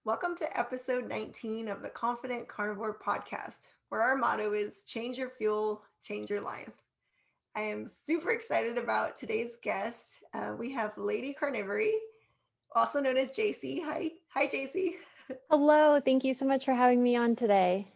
Welcome to episode 19 of the Confident Carnivore podcast, where our motto is change your fuel, change your life. I am super excited about today's guest. We have Lady Carnivory, also known as Jacie. Hi, Jacie. Hello, thank you so much for having me on today.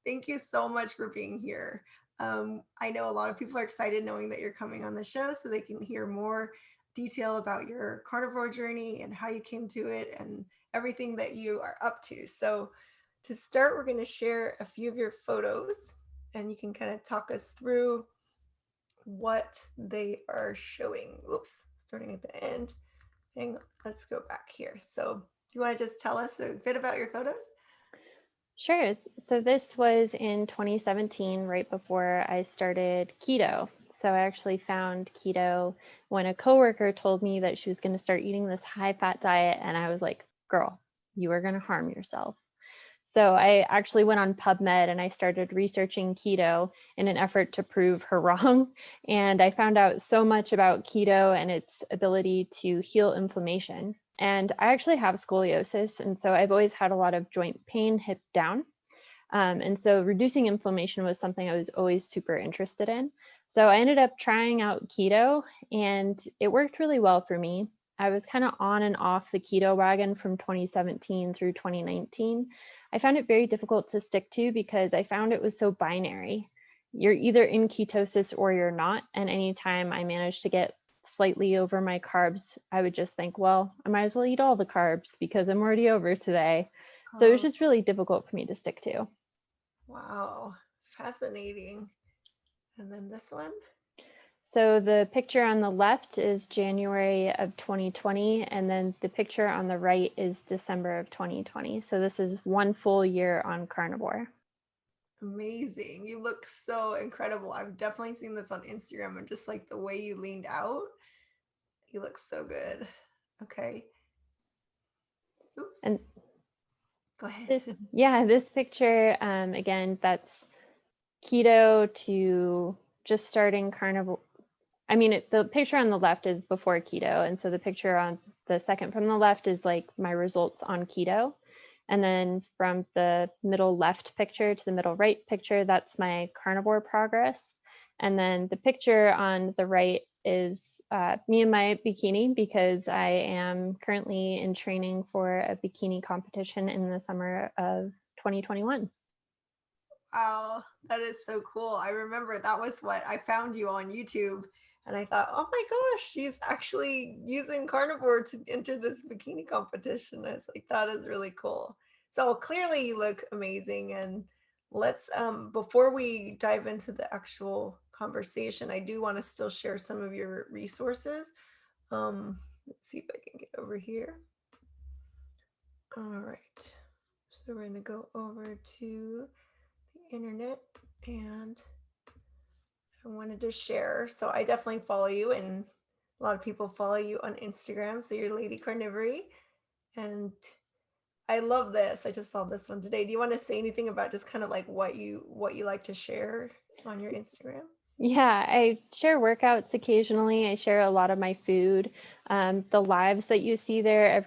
Thank you so much for being here. I know a lot of people are excited knowing that you're coming on the show so they can hear more detail about your carnivore journey and how you came to it and everything that you are up to. So, to start, we're going to share a few of your photos and you can kind of talk us through what they are showing. Oops, starting at the end. Hang on, let's go back here. So, you want to just tell us a bit about your photos? Sure. So this was in 2017, right before I started keto. So I actually found keto when a coworker told me that she was going to start eating this high-fat diet, and I was like, "Girl, you are going to harm yourself." So I actually went on PubMed and I started researching keto in an effort to prove her wrong. And I found out so much about keto and its ability to heal inflammation. And I actually have scoliosis. And so I've always had a lot of joint pain, hip down. And so reducing inflammation was something I was always super interested in. So I ended up trying out keto and it worked really well for me. I was kind of on and off the keto wagon from 2017 through 2019. I found it very difficult to stick to because I found it was so binary. You're either in ketosis or you're not. And anytime I managed to get slightly over my carbs, I would just think, well, I might as well eat all the carbs because I'm already over today. So it was just really difficult for me to stick to. Wow, fascinating. And then this one? So the picture on the left is January of 2020, and then the picture on the right is December of 2020. So this is one full year on carnivore. Amazing. You look so incredible. I've definitely seen this on Instagram and just like the way you leaned out, you look so good. Okay. Oops. And Go ahead. this picture, again, that's keto to just starting carnivore. I mean, the picture on the left is before keto. And so the picture on the second from the left is like my results on keto. And then from the middle left picture to the middle right picture, that's my carnivore progress. And then the picture on the right is me in my bikini because I am currently in training for a bikini competition in the summer of 2021. Wow, that is so cool. I remember that was what I found you on YouTube. And I thought, oh my gosh, she's actually using carnivore to enter this bikini competition. I was like, that is really cool. So clearly you look amazing. And let's before we dive into the actual conversation, I do want to still share some of your resources. Let's see if I can get over here. All right. So we're gonna go over to the internet and I wanted to share. So I definitely follow you, and a lot of people follow you on Instagram. So you're Lady Carnivory, and I love this. I just saw this one today. Do you want to say anything about just kind of like what you like to share on your Instagram? Yeah, I share workouts occasionally. I share a lot of my food. The lives that you see there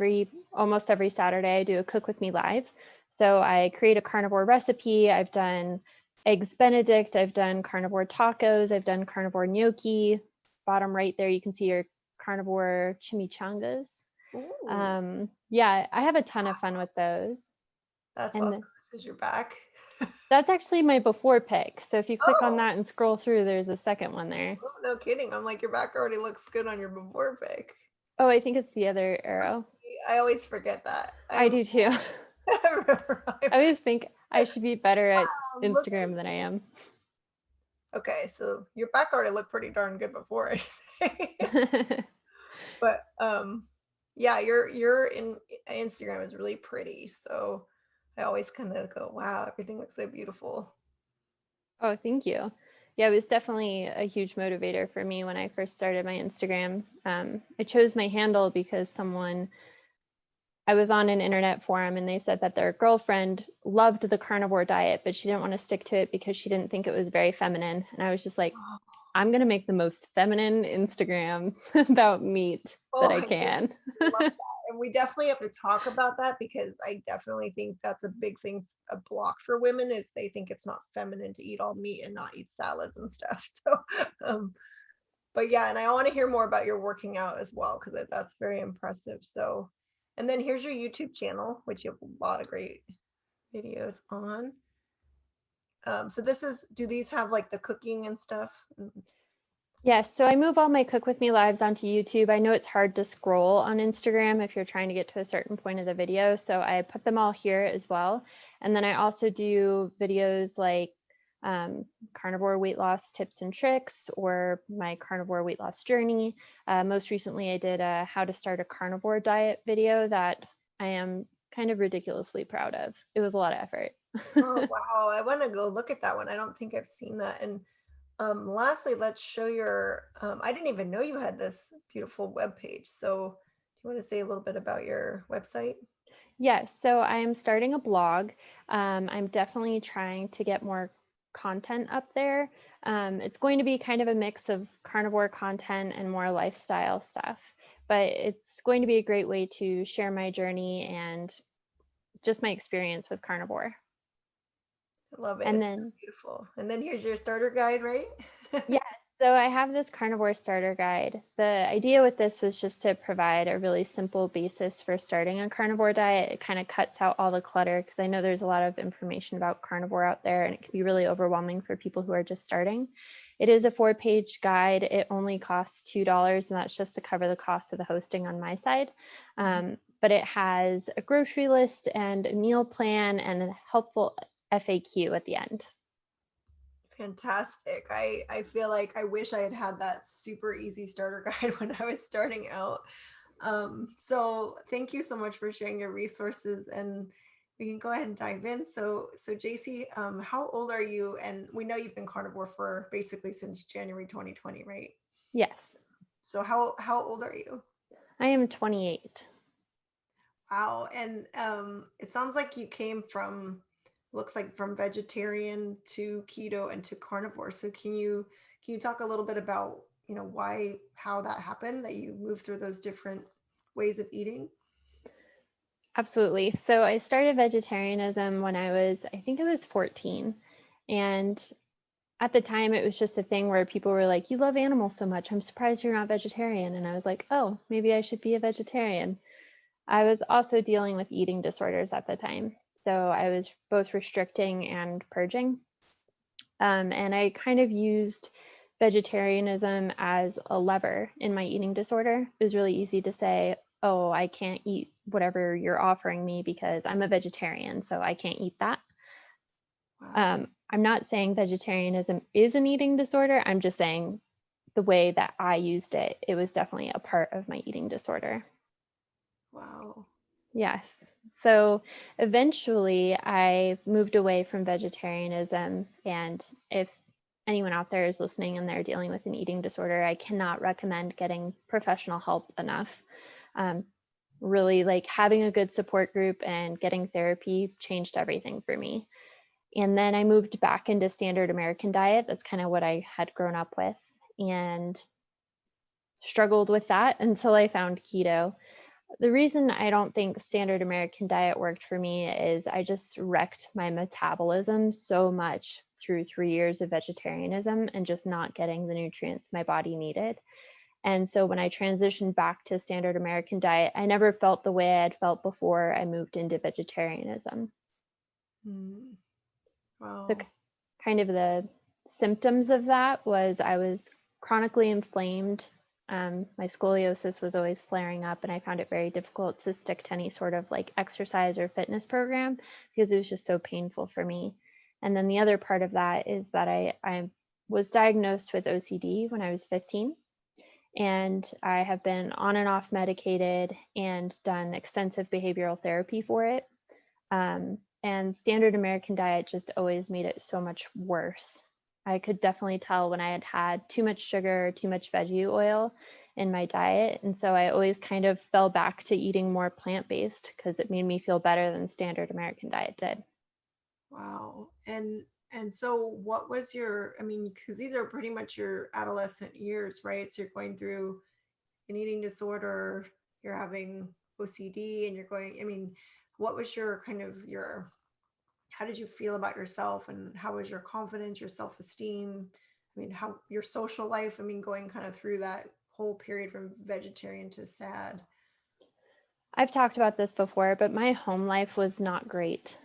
almost every Saturday, I do a cook with me live. So I create a carnivore recipe. I've done eggs Benedict. I've done carnivore tacos. I've done carnivore gnocchi. Bottom right there, you can see your carnivore chimichangas. Ooh, Yeah, I have a ton of fun with those. that's And awesome. This is your back. that's actually my before pic. So if you click on Oh, that and scroll through, there's a second one there. oh, no kidding. I'm like, your back already looks good on your before pic. Oh, I think it's the other arrow. I always forget that. I do too. I'm I always think I should be better at looking. Instagram than I am. Okay, so your back already looked pretty darn good before, I say. But yeah, your in Instagram is really pretty. So I always kind of go, wow, everything looks so beautiful. Oh, thank you. Yeah, it was definitely a huge motivator for me when I first started my Instagram. I chose my handle because I was on an internet forum and they said that their girlfriend loved the carnivore diet, but she didn't want to stick to it because she didn't think it was very feminine. And I was just like, I'm going to make the most feminine Instagram about meat Oh that I my goodness, can. I love that. And we definitely have to talk about that because I definitely think that's a big thing, a block for women is they think it's not feminine to eat all meat and not eat salads and stuff. So, um, but yeah, and I want to hear more about your working out as well because that's very impressive. So, and then here's your YouTube channel, which you have a lot of great videos on. So this is, do these have like the cooking and stuff? Yes, so I move all my Cook With Me lives onto YouTube. I know it's hard to scroll on Instagram if you're trying to get to a certain point of the video, so I put them all here as well. And then I also do videos like carnivore weight loss tips and tricks or my carnivore weight loss journey. Most recently, I did a how to start a carnivore diet video that I am kind of ridiculously proud of. It was a lot of effort. Oh, wow. I want to go look at that one. I don't think I've seen that. And lastly, let's show your, I didn't even know you had this beautiful web page. So do you want to say a little bit about your website? Yes, so I am starting a blog. I'm definitely trying to get more content up there. It's going to be kind of a mix of carnivore content and more lifestyle stuff, but it's going to be a great way to share my journey and just my experience with carnivore. I love it. And It's so then beautiful. And then here's your starter guide, right? yeah, so I have this carnivore starter guide. The idea with this was just to provide a really simple basis for starting a carnivore diet. It kind of cuts out all the clutter because I know there's a lot of information about carnivore out there and it can be really overwhelming for people who are just starting. It is a 4-page guide. It only costs $2, and that's just to cover the cost of the hosting on my side. But it has a grocery list and a meal plan and a helpful FAQ at the end. Fantastic. I feel like I wish I had had that super easy starter guide when I was starting out. So thank you so much for sharing your resources and we can go ahead and dive in. So Jacie, how old are you? And we know you've been carnivore for basically since January 2020, right? Yes, So how old are you? I am 28. Wow. And it sounds like you came from, looks like from vegetarian to keto and to carnivore. So can you talk a little bit about, why, how that happened, that you moved through those different ways of eating? Absolutely. So I started vegetarianism when I think I was 14. And at the time, it was just a thing where people were like, "You love animals so much. I'm surprised you're not vegetarian." And I was like, "Oh, maybe I should be a vegetarian." I was also dealing with eating disorders at the time. So I was both restricting and purging. And I kind of used vegetarianism as a lever in my eating disorder. It was really easy to say, "Oh, I can't eat whatever you're offering me because I'm a vegetarian, so I can't eat that." Wow. I'm not saying vegetarianism is an eating disorder. I'm just saying the way that I used it, it was definitely a part of my eating disorder. Wow. Yes. So eventually I moved away from vegetarianism. And if anyone out there is listening and they're dealing with an eating disorder, I cannot recommend getting professional help enough. Um, Really, like having a good support group and getting therapy changed everything for me. And then I moved back into standard American diet. That's kind of what I had grown up with and struggled with that until I found keto. The reason I don't think standard American diet worked for me is I just wrecked my metabolism so much through 3 years of vegetarianism and just not getting the nutrients my body needed. And so when I transitioned back to standard American diet, I never felt the way I had felt before I moved into vegetarianism. Hmm. So Wow. kind of the symptoms of that was I was chronically inflamed. My scoliosis was always flaring up, and I found it very difficult to stick to any sort of like exercise or fitness program because it was just so painful for me. And then the other part of that is that I was diagnosed with OCD when I was 15, and I have been on and off medicated and done extensive behavioral therapy for it. And standard American diet just always made it so much worse. I could definitely tell when I had had too much sugar, too much veggie oil in my diet. And so I always kind of fell back to eating more plant-based because it made me feel better than standard American diet did. Wow. And And so what was your, I mean, because these are pretty much your adolescent years, right? So you're going through an eating disorder, you're having OCD, and you're going, I mean, what was your kind of your, how did you feel about yourself, and how was your confidence, your self-esteem? I mean, how your social life, I mean, going kind of through that whole period from vegetarian to sad. I've talked about this before, but my home life was not great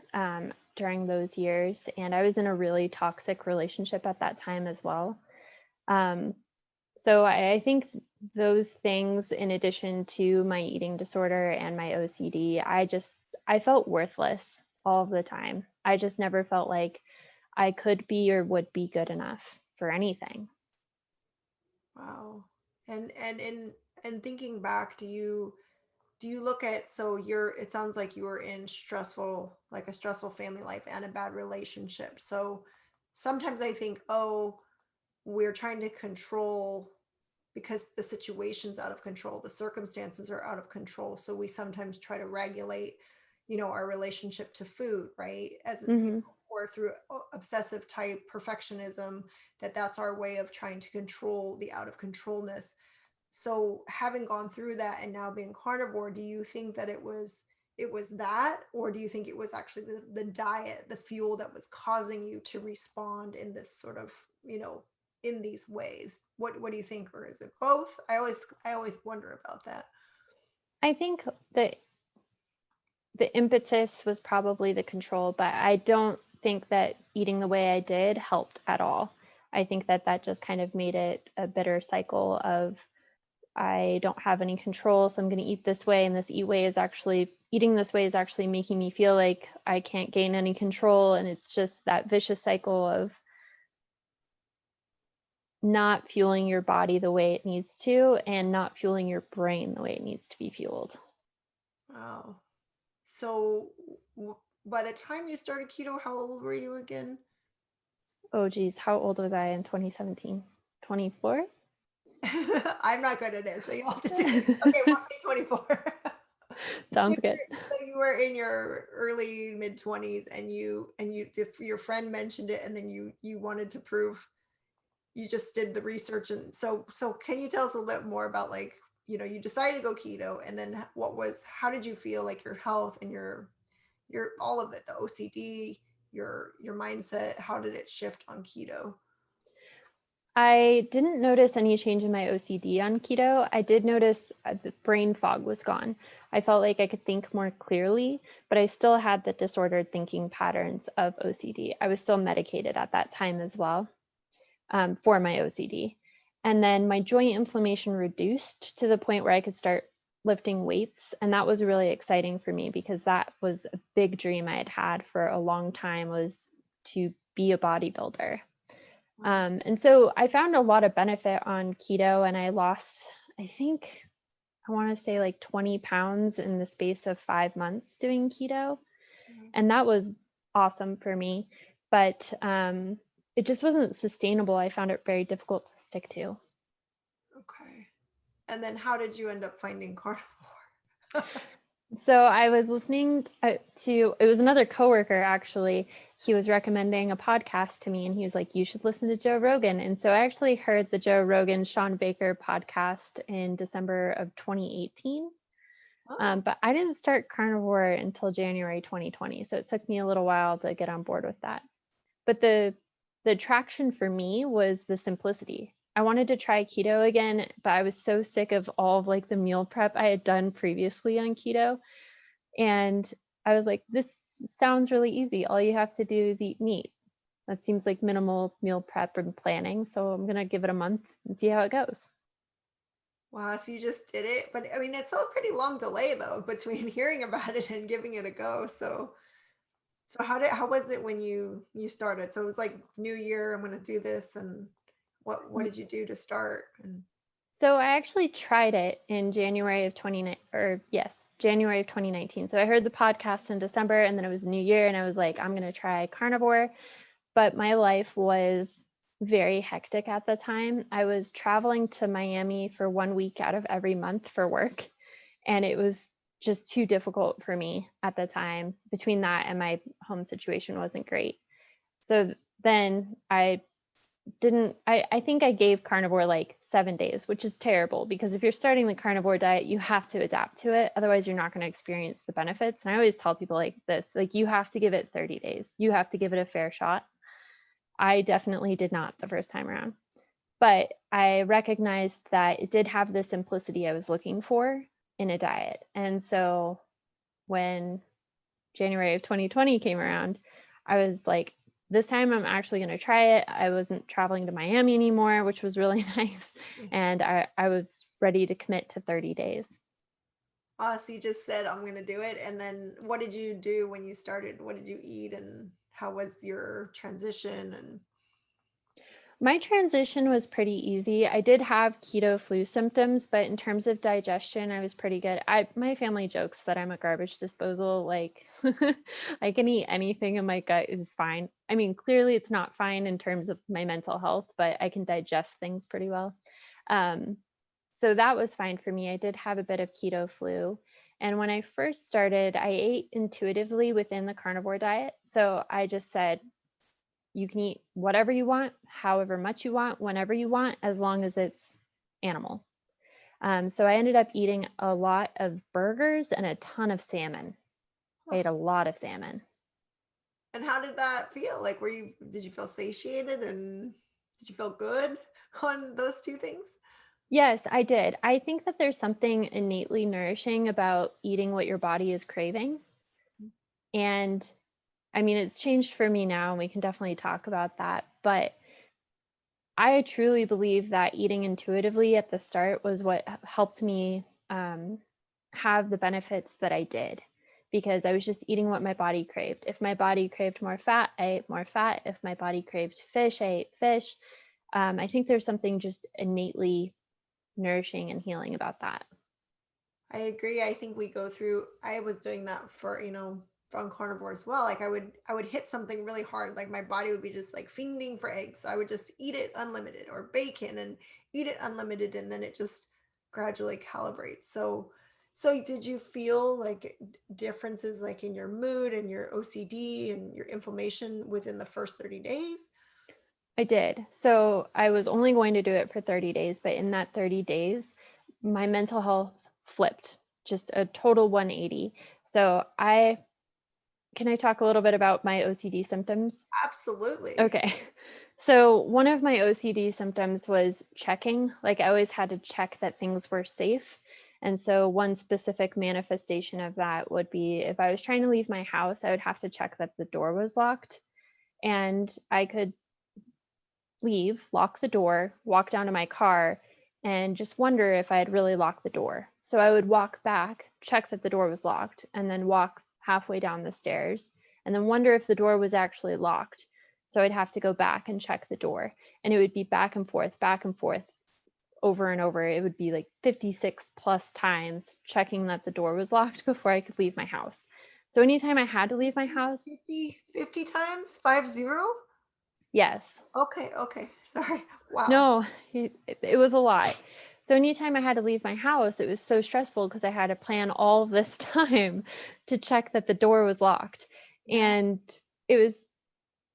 during those years. And I was in a really toxic relationship at that time as well. Um, so I think those things, in addition to my eating disorder and my OCD, I felt worthless all of the time. I just never felt like I could be or would be good enough for anything. Wow. And in thinking back, do you look at, so you're, it sounds like you were in stressful, like a stressful family life and a bad relationship. So sometimes I think, oh, we're trying to control because the situation's out of control, the circumstances are out of control. So we sometimes try to regulate, our relationship to food, right? Hmm. Or through obsessive type perfectionism, that's our way of trying to control the out of controlness. So having gone through that and now being carnivore, do you think that it was that, or do you think it was actually the diet, the fuel that was causing you to respond in this sort of, in these ways? What do you think, or is it both? I always wonder about that. I think that the impetus was probably the control, but I don't think that eating the way I did helped at all. I think that just kind of made it a bitter cycle of I don't have any control, so I'm going to eat this way, and eating this way is actually making me feel like I can't gain any control, and it's just that vicious cycle of not fueling your body the way it needs to and not fueling your brain the way it needs to be fueled. Wow. So by the time you started keto, how old were you again? Oh geez, how old was I in 2017? 24? I'm not good at it, so you'll have to do it. Okay, we'll say 24. Sounds good. So you were in your early mid 20s, and if your friend mentioned it, and then you wanted to prove, you just did the research. And so can you tell us a little bit more about, like, you decided to go keto, and then how did you feel, like your health and your all of it, the OCD, your mindset, how did it shift on keto? I didn't notice any change in my OCD on keto. I did notice the brain fog was gone. I felt like I could think more clearly, but I still had the disordered thinking patterns of OCD. I was still medicated at that time as well, for my OCD. And then my joint inflammation reduced to the point where I could start lifting weights. And that was really exciting for me because that was a big dream I had had for a long time, was to be a bodybuilder. And so I found a lot of benefit on keto, and I lost, I think, I want to say like 20 pounds in the space of 5 months doing keto. Mhm. And that was awesome for me. But it just wasn't sustainable. I found it very difficult to stick to. Okay. And then how did you end up finding carnivore? So I was listening it was another coworker actually. He was recommending a podcast to me, and he was like, you should listen to Joe Rogan. And so I actually heard the Joe Rogan Sean Baker podcast in December of 2018. Oh, But I didn't start carnivore until January 2020. So it took me a little while to get on board with that. But the attraction for me was the simplicity. I wanted to try keto again, but I was so sick of all of like the meal prep I had done previously on keto. And I was like, this sounds really easy. All you have to do is eat meat. That seems like minimal meal prep and planning. So I'm going to give it a month and see how it goes. wow. So you just did it. But I mean, it's a pretty long delay though between hearing about it and giving it a go. So how was it when you started? So it was like New Year, I'm gonna do this, and what did you do to start? And So I actually tried it in January of 2019. So I heard the podcast in December, and then it was New Year, and I was like, I'm going to try carnivore. But my life was very hectic at the time. I was traveling to Miami for 1 week out of every month for work, and it was just too difficult for me at the time. Between that and my home situation wasn't great. So then I think I gave carnivore like 7 days, which is terrible because if you're starting the carnivore diet, you have to adapt to it. Otherwise, you're not going to experience the benefits. And I always tell people like this, like you have to give it 30 days. You have to give it a fair shot. I definitely did not the first time around, but I recognized that it did have the simplicity I was looking for in a diet. And so when January of 2020 came around, I was like, this time I'm actually going to try it. I wasn't traveling to Miami anymore, which was really nice. And I was ready to commit to 30 days. So you just said, I'm going to do it. And then what did you do when you started? What did you eat and how was your transition? And My transition was pretty easy. I did have keto flu symptoms, but in terms of digestion, I was pretty good. My family jokes that I'm a garbage disposal. Like I can eat anything and my gut is fine. I mean, clearly it's not fine in terms of my mental health, but I can digest things pretty well. So that was fine for me. I did have a bit of keto flu. And when I first started, I ate intuitively within the carnivore diet. So I just said, you can eat whatever you want, however much you want, whenever you want, as long as it's animal. So I ended up eating a lot of burgers and a ton of salmon. I ate a lot of salmon. and how did that feel? Like, did you feel satiated and did you feel good on those two things? Yes, I did. I think that there's something innately nourishing about eating what your body is craving. And I mean, it's changed for me now, and we can definitely talk about that. But I truly believe that eating intuitively at the start was what helped me have the benefits that I did because I was just eating what my body craved. If my body craved more fat, I ate more fat. If my body craved fish, I ate fish. I think there's something just innately nourishing and healing about that. I agree. I think I was doing that for, from carnivore as well. Like I would hit something really hard. Like my body would be just like fiending for eggs. So I would just eat it unlimited or bacon and eat it unlimited. And then it just gradually calibrates. So did you feel like differences like in your mood and your OCD and your inflammation within the first 30 days? I did. So I was only going to do it for 30 days, but in that 30 days, my mental health flipped just a total 180. So can I talk a little bit about my OCD symptoms? Absolutely. Okay. So one of my OCD symptoms was checking. Like I always had to check that things were safe. And so one specific manifestation of that would be if I was trying to leave my house, I would have to check that the door was locked. And I could leave, lock the door, walk down to my car, and just wonder if I had really locked the door. So I would walk back, check that the door was locked, and then walk halfway down the stairs, and then wonder if the door was actually locked. So I'd have to go back and check the door. And it would be back and forth over and over. It would be like 56 plus times checking that the door was locked before I could leave my house. So anytime I had to leave my house, 50 times 50? yes. Okay. Sorry. Wow. No, it was a lot. So anytime I had to leave my house, it was so stressful because I had to plan all of this time to check that the door was locked. Yeah. And it was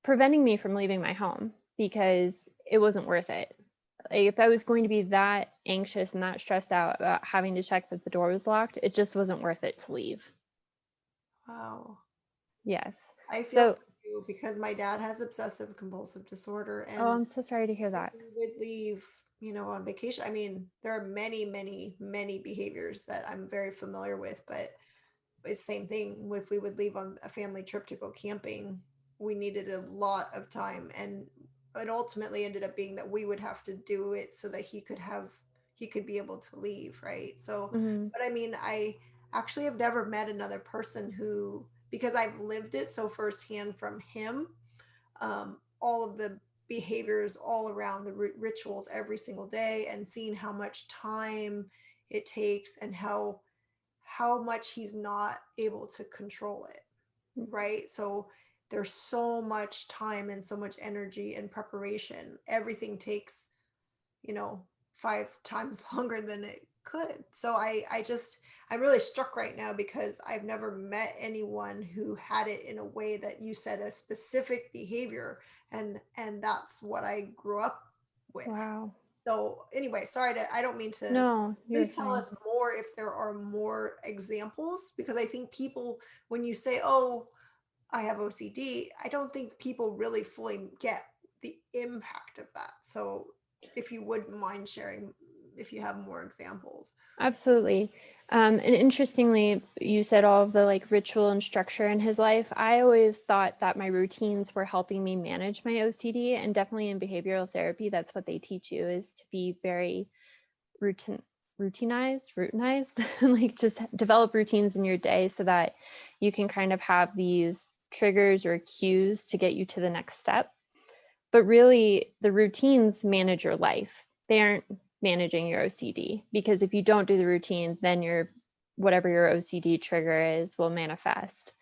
preventing me from leaving my home because it wasn't worth it. Like, if I was going to be that anxious and that stressed out about having to check that the door was locked, it just wasn't worth it to leave. Wow. Yes. I feel for So, you because my dad has obsessive compulsive disorder, oh, and I'm so sorry to hear if that. we would leave, on vacation. I mean, there are many, many, many behaviors that I'm very familiar with, but it's same thing. If we would leave on a family trip to go camping, we needed a lot of time, and it ultimately ended up being that we would have to do it so that he could be able to leave, right? So, Mhm. but I mean, I actually have never met another person who, because I've lived it so firsthand from him, all of the behaviors all around the rituals every single day, and seeing how much time it takes and how much he's not able to control it, right? So there's so much time and so much energy and preparation. Everything takes, you know, 5 times longer than it could. So I I'm really struck right now because I've never met anyone who had it in a way that you said, a specific behavior, and that's what I grew up with. Wow. So anyway, I don't mean to, No, you're please tell fine. us more if there are more examples, because I think people, when you say, oh, I have OCD, I don't think people really fully get the impact of that. So if you wouldn't mind sharing, if you have more examples. Absolutely. And interestingly, you said all of the like ritual and structure in his life. I always thought that my routines were helping me manage my OCD, and definitely in behavioral therapy, that's what they teach you, is to be very routinized, like just develop routines in your day so that you can kind of have these triggers or cues to get you to the next step. But really, the routines manage your life. They aren't managing your OCD, because if you don't do the routine, then whatever your OCD trigger is will manifest.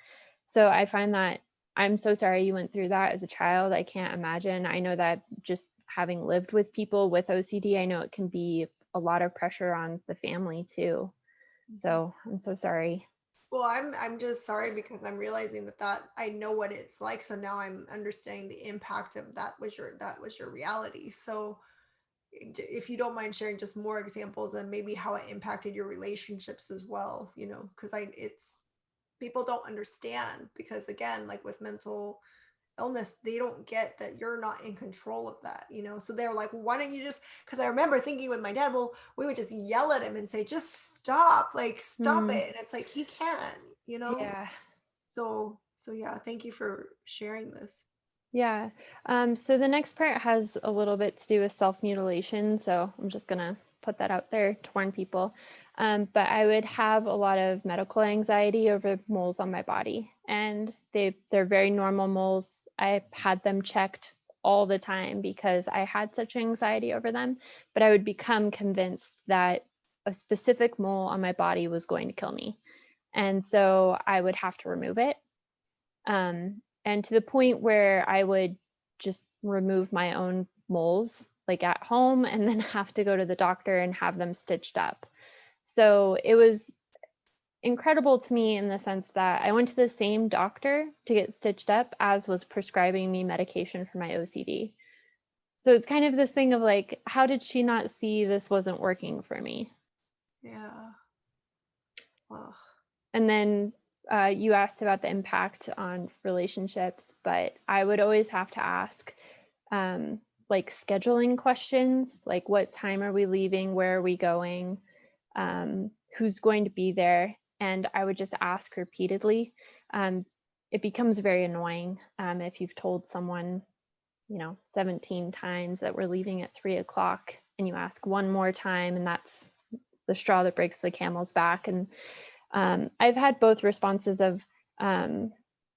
So I find that, I'm so sorry you went through that as a child. I can't imagine. I know that just having lived with people with OCD, I know it can be a lot of pressure on the family too. So I'm so sorry. Well, I'm just sorry because I'm realizing that I know what it's like. So now I'm understanding the impact of that was your reality. So if you don't mind sharing just more examples and maybe how it impacted your relationships as well, because it's people don't understand, because again, like with mental illness, they don't get that you're not in control of that, so they're like, why don't you just, because I remember thinking with my dad, well, we would just yell at him and say, just stop, like stop Mm, it, and it's like he can. yeah. So yeah, thank you for sharing this. Yeah. So the next part has a little bit to do with self-mutilation. So I'm just going to put that out there to warn people. But I would have a lot of medical anxiety over moles on my body. And they're very normal moles. I had them checked all the time because I had such anxiety over them. But I would become convinced that a specific mole on my body was going to kill me. And so I would have to remove it. And to the point where I would just remove my own moles like at home and then have to go to the doctor and have them stitched up. So it was incredible to me in the sense that I went to the same doctor to get stitched up as was prescribing me medication for my OCD. So it's kind of this thing of like, how did she not see this wasn't working for me? Yeah. Well, And then you asked about the impact on relationships, but I would always have to ask like scheduling questions, like what time are we leaving? Where are we going? Who's going to be there? And I would just ask repeatedly. It becomes very annoying if you've told someone, 17 times that we're leaving at 3:00 and you ask one more time, and that's the straw that breaks the camel's back. And I've had both responses of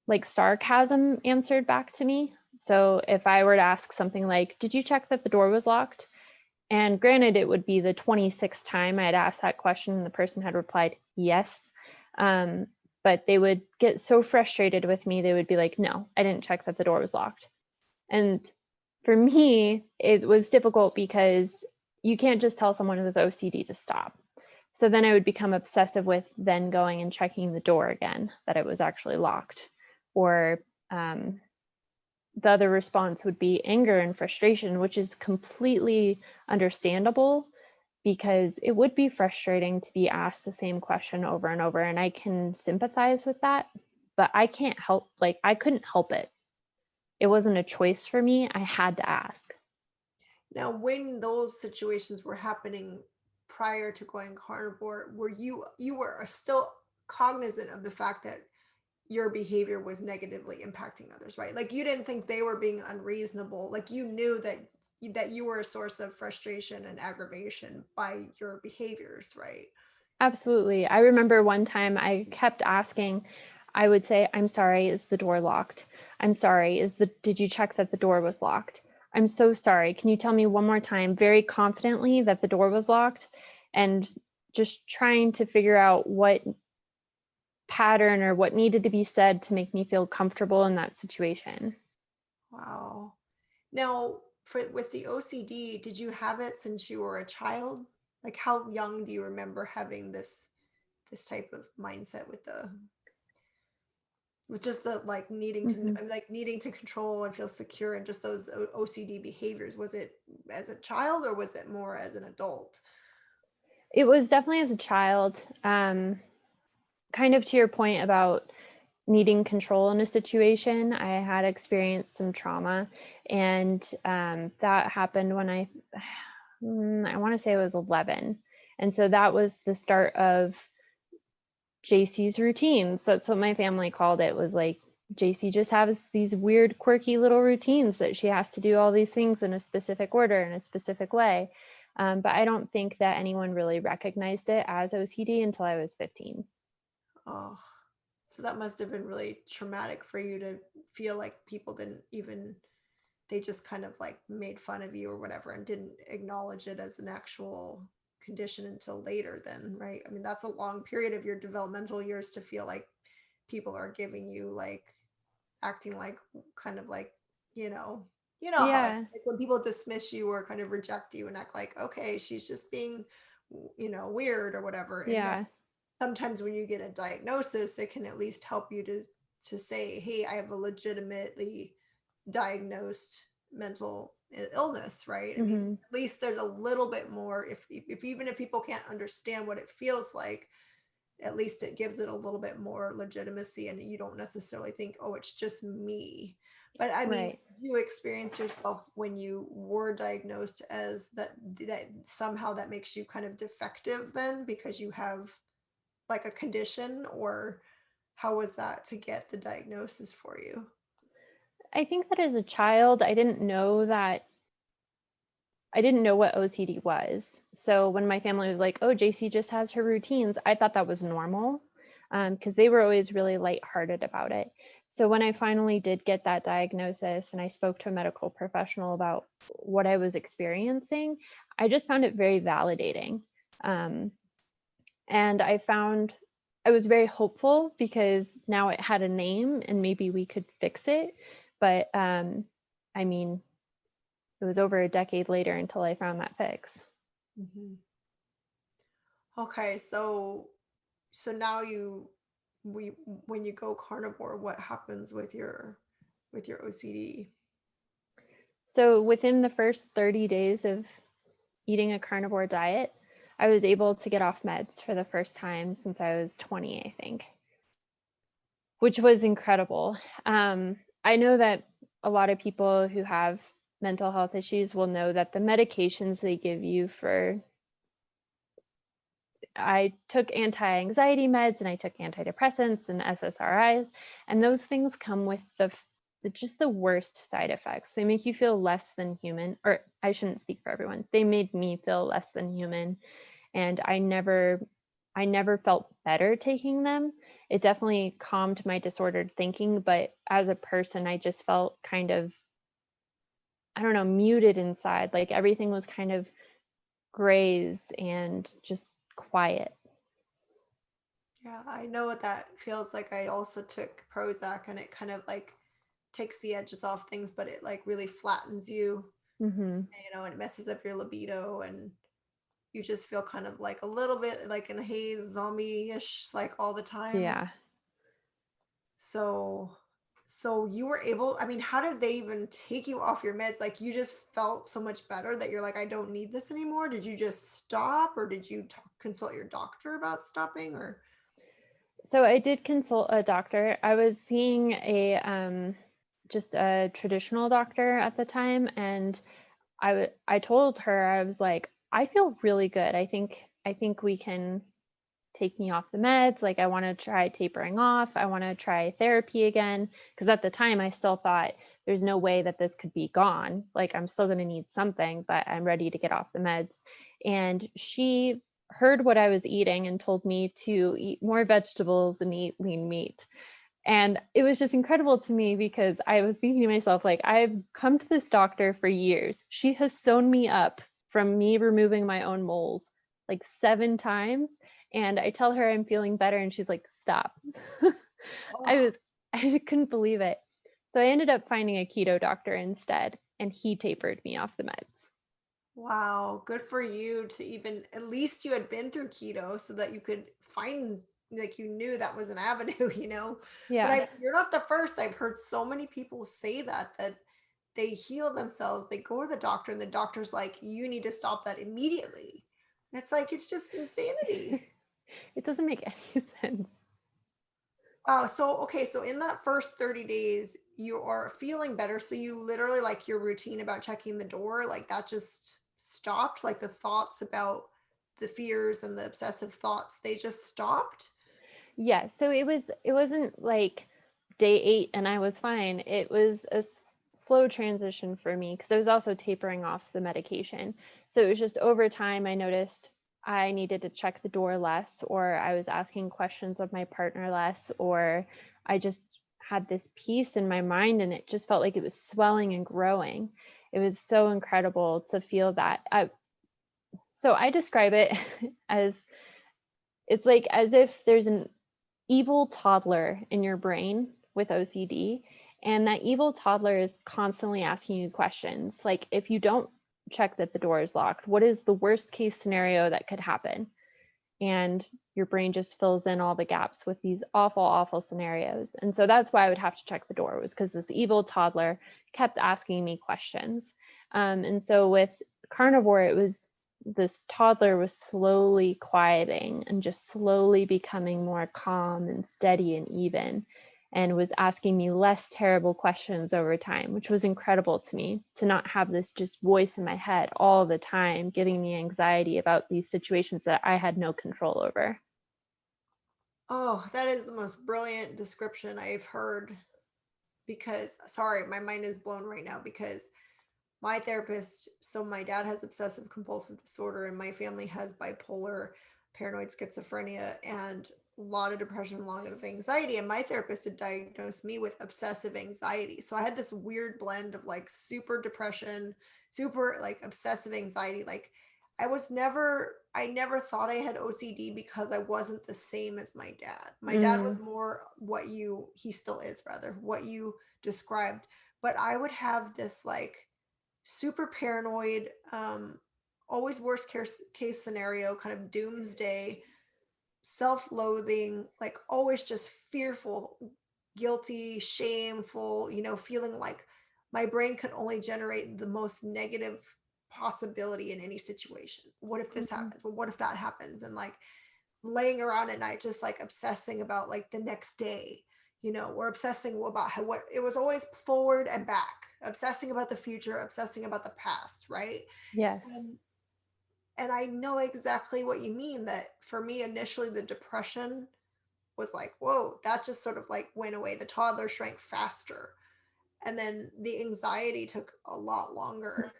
like sarcasm answered back to me. So if I were to ask something like, did you check that the door was locked? And granted, it would be the 26th time I had asked that question and the person had replied, yes. But they would get so frustrated with me, they would be like, no, I didn't check that the door was locked. And for me, it was difficult because you can't just tell someone with OCD to stop. So then I would become obsessive with then going and checking the door again, that it was actually locked. Or the other response would be anger and frustration, which is completely understandable because it would be frustrating to be asked the same question over and over. And I can sympathize with that, but I can't help, like, I couldn't help it. It wasn't a choice for me. I had to ask. now when those situations were happening prior to going carnivore, were you were still cognizant of the fact that your behavior was negatively impacting others, right? Like you didn't think they were being unreasonable. Like you knew that you were a source of frustration and aggravation by your behaviors, right? Absolutely. I remember one time I kept asking, I would say, I'm sorry, is the door locked? I'm sorry, did you check that the door was locked? I'm so sorry. Can you tell me one more time very confidently that the door was locked? And just trying to figure out what pattern or what needed to be said to make me feel comfortable in that situation. Wow. Now, with the OCD, did you have it since you were a child? Like how young do you remember having this type of mindset with just the like needing Mhm. to like needing to control and feel secure and just those OCD behaviors? Was it as a child or was it more as an adult? It was definitely as a child. Kind of to your point about needing control in a situation, I had experienced some trauma, and that happened when I want to say I was 11, and so that was the start of Jacie's routines. That's what my family called it. Was like Jacie just has these weird, quirky little routines that she has to do all these things in a specific order in a specific way. But I don't think that anyone really recognized it as OCD until I was 15. Oh, so that must have been really traumatic for you to feel like people didn't even, they just kind of like made fun of you or whatever and didn't acknowledge it as an actual condition until later then, right? I mean, that's a long period of your developmental years to feel like people are giving you like acting like kind of like, you know, how Yeah, like when people dismiss you or kind of reject you and act like, okay, she's just being, weird or whatever. And then yeah, sometimes when you get a diagnosis, it can at least help you to say, hey, I have a legitimately diagnosed mental illness, right? I mean, hmm, at least there's a little bit more, if even if people can't understand what it feels like, at least it gives it a little bit more legitimacy and you don't necessarily think, oh, it's just me. But I mean, right. you experience yourself when you were diagnosed as that somehow that makes you kind of defective then because you have like a condition, or how was that to get the diagnosis for you? I think that as a child, I didn't know what OCD was. So when my family was like, "Oh, JC just has her routines," I thought that was normal, because they were always really lighthearted about it. So when I finally did get that diagnosis and I spoke to a medical professional about what I was experiencing, I just found it very validating. Um, and I was very hopeful because now it had a name and maybe we could fix it. But I mean, it was over a decade later until I found that fix. Mhm. Okay, so now we when you go carnivore, what happens with your OCD? So within the first 30 days of eating a carnivore diet, I was able to get off meds for the first time since I was 20, I think, which was incredible. I know that a lot of people who have mental health issues will know that the medications they give you for I took anti-anxiety meds and I took antidepressants and SSRIs, and those things come with just the worst side effects. They make you feel less than human, or I shouldn't speak for everyone. They made me feel less than human, and I never felt better taking them. It definitely calmed my disordered thinking, but as a person, I just felt kind of, I don't know, muted inside. Like everything was kind of grays and just quiet. Yeah, I know what that feels like. I also took Prozac and it kind of like takes the edges off things, but it like really flattens you, Mhm. and it messes up your libido and you just feel kind of like a little bit like in a haze, zombie-ish, like all the time. Yeah. So so you were able, I mean, how did they even take you off your meds? Like you just felt so much better that you're like, I don't need this anymore. Did you just stop or did you consult your doctor about stopping or? So I did consult a doctor. I was seeing a just a traditional doctor at the time, and I told her, I was like, I feel really good. I think we can take me off the meds. Like I want to try tapering off. I want to try therapy again because at the time I still thought there's no way that this could be gone. Like I'm still going to need something, but I'm ready to get off the meds. And she heard what I was eating and told me to eat more vegetables and eat lean meat. And it was just incredible to me because I was thinking to myself, like, I've come to this doctor for years. She has sewn me up from me removing my own moles like 7 times. And I tell her I'm feeling better, and she's like, stop. I Oh, was, I just couldn't believe it. So I ended up finding a keto doctor instead, and he tapered me off the meds. Wow, good for you to even at least you had been through keto so that you could find like you knew that was an avenue, you know. But Yeah. I you're not the first. I've heard so many people say that they heal themselves, they go to the doctor and the doctor's like, you need to stop that immediately. And it's like it's just insanity. It doesn't make any sense. Wow. So, okay. So, in that first 30 days, you are feeling better. So, you literally like your routine about checking the door, like that just stopped. Like the thoughts about the fears and the obsessive thoughts, they just stopped. Yeah, so it wasn't like day 8 and I was fine. It was a slow transition for me because I was also tapering off the medication. So it was just over time I noticed I needed to check the door less, or I was asking questions of my partner less, or I just had this peace in my mind and it just felt like it was swelling and growing. It was so incredible to feel that. So I describe it as it's like as if there's an evil toddler in your brain with OCD. And that evil toddler is constantly asking you questions. Like, if you don't check that the door is locked, what is the worst case scenario that could happen? And your brain just fills in all the gaps with these awful, awful scenarios. And so that's why I would have to check the door, was because this evil toddler kept asking me questions. And so with carnivore, it was this toddler was slowly quieting and just slowly becoming more calm and steady and even, and was asking me less terrible questions over time, which was incredible to me, to not have this just voice in my head all the time giving me anxiety about these situations that I had no control over. Oh, that is the most brilliant description I've heard because, sorry, my mind is blown right now because my therapist, so my dad has obsessive compulsive disorder and my family has bipolar, paranoid schizophrenia, and a lot of depression, a lot of anxiety. And my therapist had diagnosed me with obsessive anxiety. So I had this weird blend of like super depression, super like obsessive anxiety. Like I never thought I had OCD because I wasn't the same as my dad. My dad was Mm, more he still is rather, what you described. But I would have this like super paranoid, always worst case scenario, kind of doomsday, self-loathing, like always just fearful, guilty, shameful, feeling like my brain could only generate the most negative possibility in any situation. What if this mhm. happens? Well, what if that happens? And like laying around at night just like obsessing about like the next day, or obsessing about what it was, always forward and back, obsessing about the future, obsessing about the past, right? Yes. And I know exactly what you mean, that for me initially the depression was like, whoa, that just sort of like went away, the toddler shrank faster, and then the anxiety took a lot longer.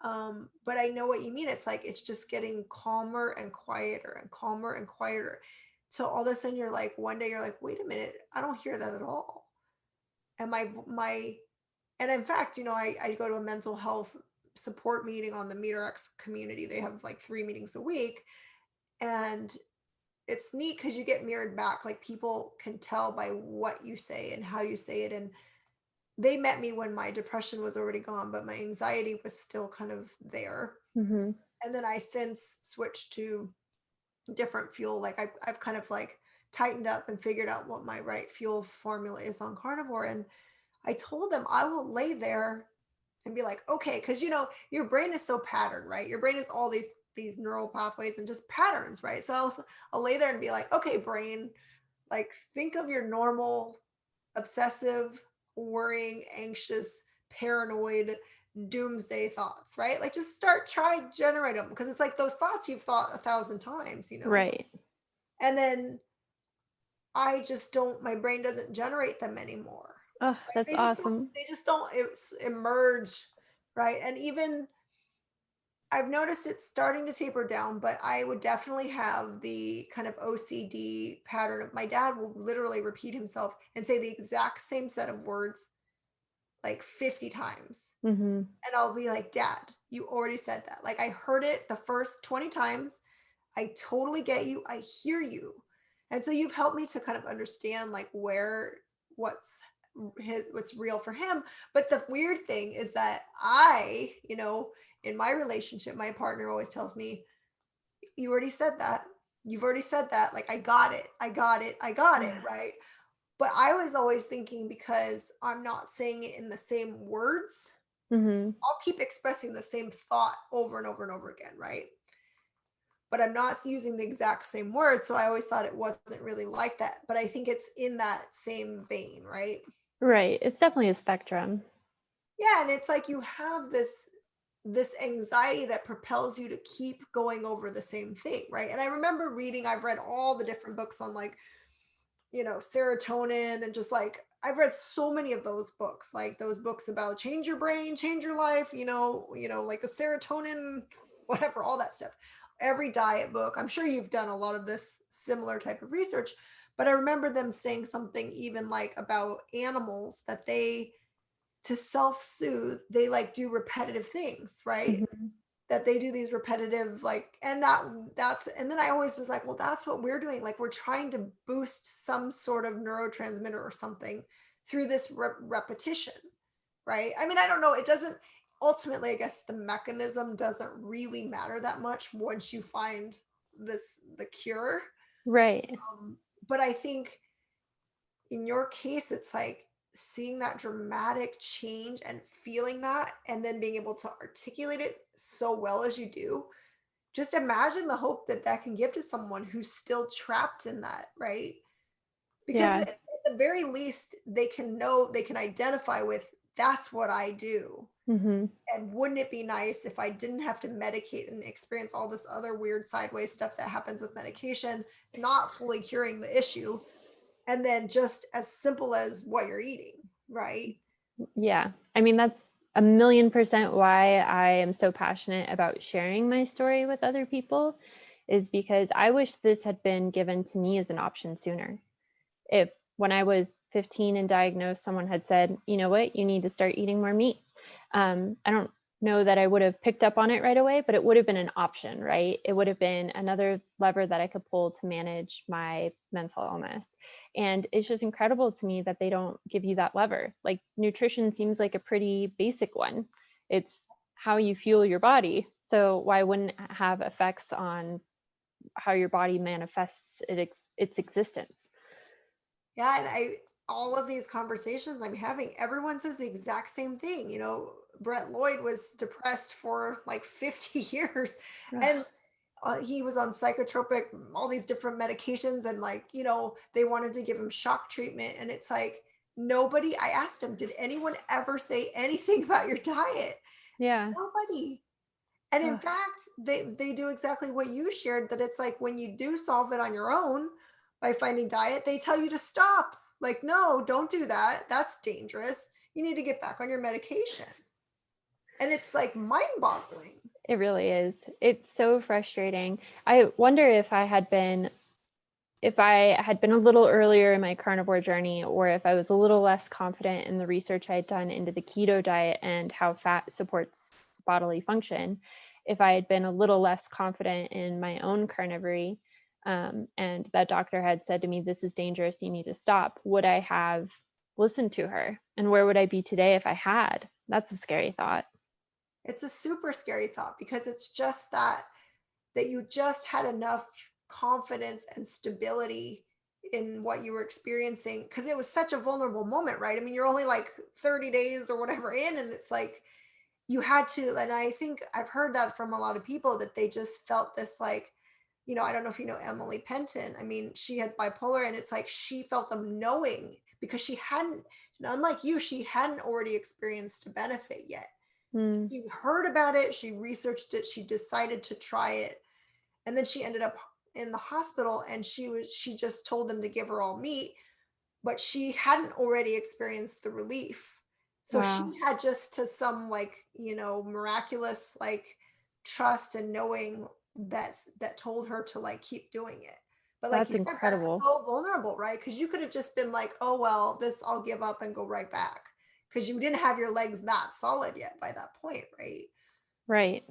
But I know what you mean. It's like it's just getting calmer and quieter and calmer and quieter. So all of a sudden you're like, one day you're like, wait a minute, I don't hear that at all. And my and in fact, I go to a mental health support meeting on the MeterX community. They have like 3 meetings a week. And it's neat because you get mirrored back. Like people can tell by what you say and how you say it. And they met me when my depression was already gone, but my anxiety was still kind of there. Hmm. And then I since switched to different fuel. Like I've kind of like tightened up and figured out what my right fuel formula is on carnivore. And I told them I will lay there and be like, okay, because your brain is so patterned, right? Your brain is all these neural pathways and just patterns, right? So I'll lay there and be like, okay, brain, like think of your normal obsessive, worrying, anxious, paranoid, doomsday thoughts, right? Like just try generate them because it's like those thoughts you've thought 1,000 times. Right. And then I just don't, my brain doesn't generate them anymore. Oh, Right? that's awesome. They just don't emerge, right? And even I've noticed it's starting to taper down, but I would definitely have the kind of OCD pattern of my dad will literally repeat himself and say the exact same set of words like 50 times. Hmm. And I'll be like, Dad, you already said that. Like I heard it the first 20 times. I totally get you. I hear you. And so you've helped me to kind of understand like what's what's real for him. But the weird thing is that I, in my relationship, my partner always tells me, you already said that. You've already said that. Like, I got it. I got it. I got it. Yeah. Right. But I was always thinking, because I'm not saying it in the same words, Mm-hmm. I'll keep expressing the same thought over and over and over again. Right. But I'm not using the exact same words. So I always thought it wasn't really like that. But I think it's in that same vein. Right. Right. It's definitely a spectrum. Yeah. And it's like you have this anxiety that propels you to keep going over the same thing, right? And I remember reading, I've read all the different books on, like, serotonin, and just like I've read so many of those books, like those books about change your brain, change your life, like the serotonin, whatever, all that stuff. Every diet book. I'm sure you've done a lot of this similar type of research, but I remember them saying something even like about animals, that they, to self-soothe, they like do repetitive things, right? Mm-hmm. That they do these repetitive, like, and that's, and then I always was like, well, that's what we're doing. Like, we're trying to boost some sort of neurotransmitter or something through this repetition, right? I mean, I don't know. It doesn't, ultimately, I guess the mechanism doesn't really matter that much once you find the cure. Right. But I think in your case, it's like seeing that dramatic change and feeling that, and then being able to articulate it so well as you do. Just imagine the hope that that can give to someone who's still trapped in that, right? Because Yeah. at the very least, they can know, they can identify with, that's what I do. Mm-hmm. And wouldn't it be nice if I didn't have to medicate and experience all this other weird sideways stuff that happens with medication, not fully curing the issue, and then just as simple as what you're eating, right? Yeah. I mean, that's 1,000,000% why I am so passionate about sharing my story with other people, is because I wish this had been given to me as an option sooner. If when I was 15 and diagnosed, someone had said, you know what, you need to start eating more meat. I don't know that I would have picked up on it right away, but it would have been an option, right? It would have been another lever that I could pull to manage my mental illness. And it's just incredible to me that they don't give you that lever. Like, nutrition seems like a pretty basic one. It's how you fuel your body. So why wouldn't it have effects on how your body manifests its existence? Yeah, and all of these conversations I'm having, everyone says the exact same thing. Brett Lloyd was depressed for like 50 years, and Ugh, he was on psychotropic, all these different medications, and like, they wanted to give him shock treatment, and it's like, nobody, I asked him, did anyone ever say anything about your diet? yeah. Nobody. And in Ugh, fact, they do exactly what you shared, that it's like when you do solve it on your own by finding diet, they tell you to stop. Like, no, don't do that. That's dangerous. You need to get back on your medication. And it's like mind-boggling. it really is. It's so frustrating. I wonder if I had been a little earlier in my carnivore journey, or if I was a little less confident in the research I had done into the keto diet and how fat supports bodily function, if I had been a little less confident in my own carnivory, and that doctor had said to me, this is dangerous, you need to stop, would I have listened to her? And where would I be today if I had? That's a scary thought. It's a super scary thought, because it's just that you just had enough confidence and stability in what you were experiencing, because it was such a vulnerable moment, right? I mean, you're only like 30 days or whatever in, and it's like you had to, and I think I've heard that from a lot of people, that they just felt this, like, I don't know if you know Emily Penton. I mean, she had bipolar, and it's like she felt them knowing, because she hadn't, unlike you, she hadn't already experienced a benefit yet. Mm, She heard about it, she researched it, she decided to try it, and then she ended up in the hospital, and she just told them to give her all meat, but she hadn't already experienced the relief. So she wow, had just to some, like, miraculous, like, trust and knowing that told her to like keep doing it. But like that's you said, that's incredible. so vulnerable, right? Because you could have just been like, oh well, this I'll give up and go right back, because you didn't have your legs that solid yet by that point, right? Right.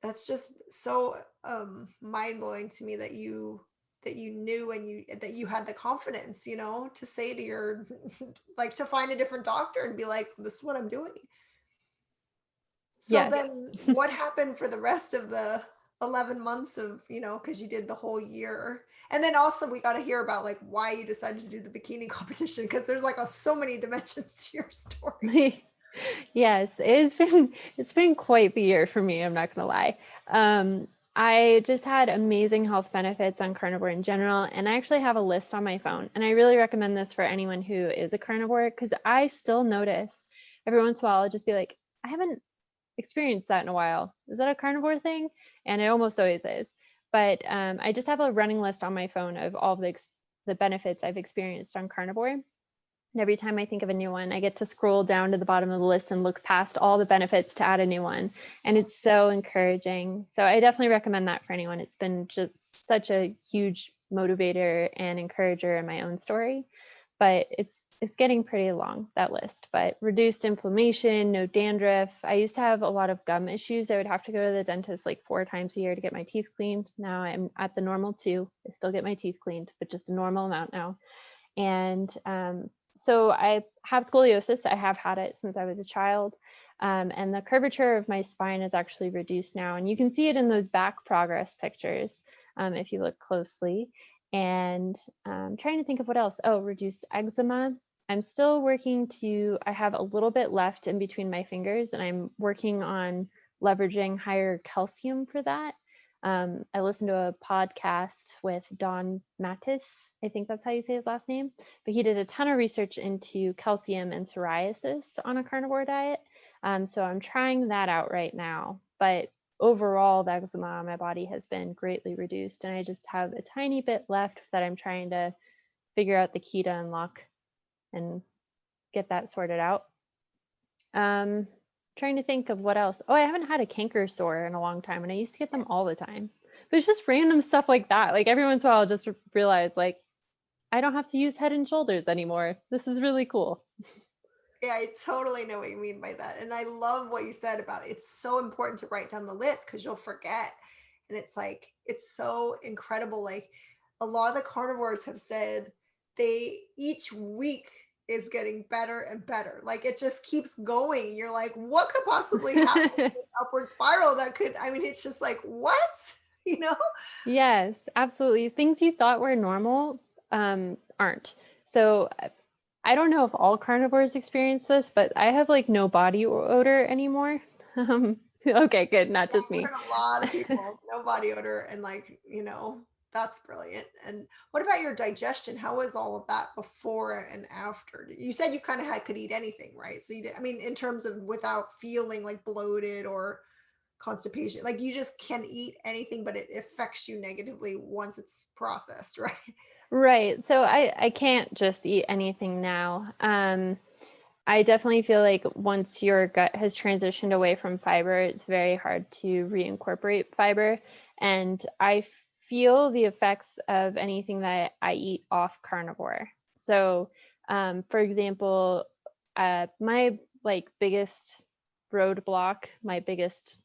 That's just so mind-blowing to me, that you knew and that you had the confidence, to say to your like to find a different doctor and be like, this is what I'm doing. So Yes. then what happened for the rest of the 11 months of, because you did the whole year? And then also we got to hear about like why you decided to do the bikini competition, because there's like so many dimensions to your story. Yes, it's been quite the year for me, I'm not gonna lie. I just had amazing health benefits on carnivore in general, and I actually have a list on my phone, and I really recommend this for anyone who is a carnivore, because I still notice every once in a while I'll just be like, I haven't experienced that in a while. Is that a carnivore thing? And it almost always is. But I just have a running list on my phone of all the benefits I've experienced on carnivore. And every time I think of a new one, I get to scroll down to the bottom of the list and look past all the benefits to add a new one. And it's so encouraging. So I definitely recommend that for anyone. It's been just such a huge motivator and encourager in my own story. But it's getting pretty long, that list. But reduced inflammation, no dandruff. I used to have a lot of gum issues. I would have to go to the dentist like 4 times a year to get my teeth cleaned. Now I'm at the normal 2. I still get my teeth cleaned, but just a normal amount now. And so I have scoliosis. I have had it since I was a child. And the curvature of my spine is actually reduced now. And you can see it in those back progress pictures if you look closely. And I'm trying to think of what else. Oh, reduced eczema. I'm still working I have a little bit left in between my fingers, and I'm working on leveraging higher calcium for that. I listened to a podcast with Don Mattis. I think that's how you say his last name. But he did a ton of research into calcium and psoriasis on a carnivore diet. So I'm trying that out right now. But overall, the eczema on my body has been greatly reduced. And I just have a tiny bit left that I'm trying to figure out the key to unlock and get that sorted out. Trying to think of what else. Oh, I haven't had a canker sore in a long time, and I used to get them all the time. But it's just random stuff like that. Like every once in a while, I'll just realize like I don't have to use Head and Shoulders anymore. This is really cool. Yeah, I totally know what you mean by that. And I love what you said about it. It's so important to write down the list because you'll forget. And it's like, it's so incredible. Like a lot of the carnivores have said they each week is getting better and better. Like it just keeps going. You're like, what could possibly happen with this upward spiral that could, I mean, it's just like, what? You know? Yes, absolutely. Things you thought were normal aren't. So I don't know if all carnivores experience this, but I have like no body odor anymore. Okay, good. Not just me. I've heard a lot of people, no body odor, and like, that's brilliant. And what about your digestion? How was all of that before and after? You said you kind of could eat anything, right? So you did, I mean, in terms of without feeling like bloated or constipation, like you just can eat anything, but it affects you negatively once it's processed, right? Right. So I can't just eat anything now. I definitely feel like once your gut has transitioned away from fiber, it's very hard to reincorporate fiber. And I feel the effects of anything that I eat off carnivore. So, for example, my like biggest roadblock, my biggest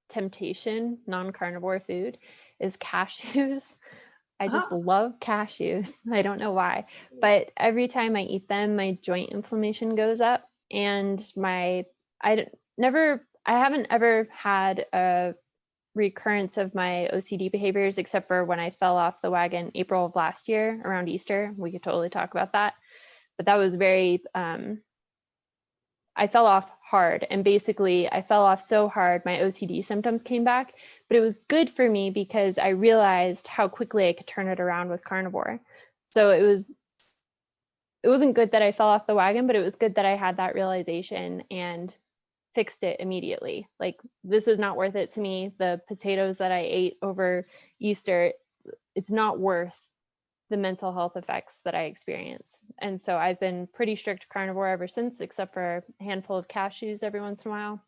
temptation, non-carnivore food, is cashews. I just Oh, love cashews. I don't know why, but every time I eat them, my joint inflammation goes up, and I haven't ever had a recurrence of my OCD behaviors except for when I fell off the wagon April of last year around Easter. We could totally talk about that, but that was very I fell off hard, and basically I fell off so hard my OCD symptoms came back, but it was good for me because I realized how quickly I could turn it around with carnivore. So it wasn't good that I fell off the wagon, but it was good that I had that realization and fixed it immediately. Like, this is not worth it to me. The potatoes that I ate over Easter, it's not worth the mental health effects that I experience. And so I've been pretty strict carnivore ever since, except for a handful of cashews every once in a while.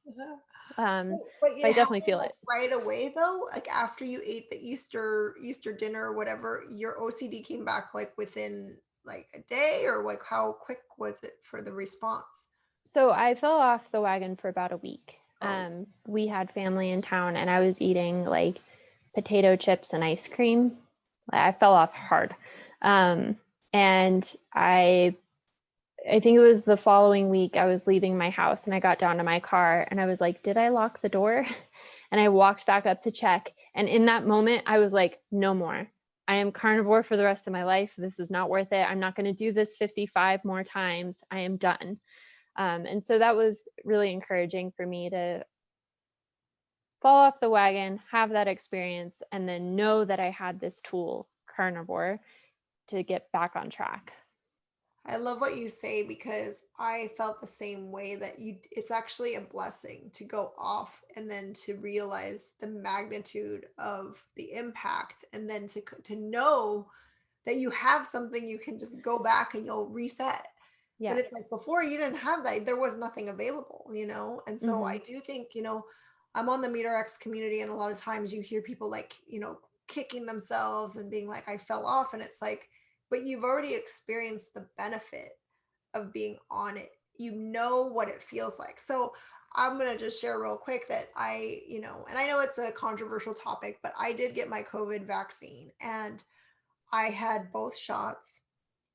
but But I it definitely happened feel like it. right away though. Like after you ate the Easter dinner or whatever, your OCD came back like within like a day, or like how quick was it for the response? So I fell off the wagon for about a week. Oh, We had family in town, and I was eating like potato chips and ice cream I fell off hard. And I think it was the following week I was leaving my house and I got down to my car and I was like, did I lock the door? And I walked back up to check. And in that moment, I was like, no more. I am carnivore for the rest of my life. This is not worth it. I'm not going to do this 55 more times. I am done. And so that was really encouraging for me to fall off the wagon, have that experience, and then know that I had this tool, carnivore, to get back on track. I love what you say because I felt the same way that it's actually a blessing to go off and then to realize the magnitude of the impact and then to know that you have something you can just go back and you'll reset. But Yes. it's like before you didn't have that, there was nothing available, And so I do think, I'm on the MeterX community and a lot of times you hear people like, kicking themselves and being like, I fell off. And it's like, but you've already experienced the benefit of being on it. You know what it feels like. So I'm going to just share real quick that and I know it's a controversial topic, but I did get my COVID vaccine and I had both shots.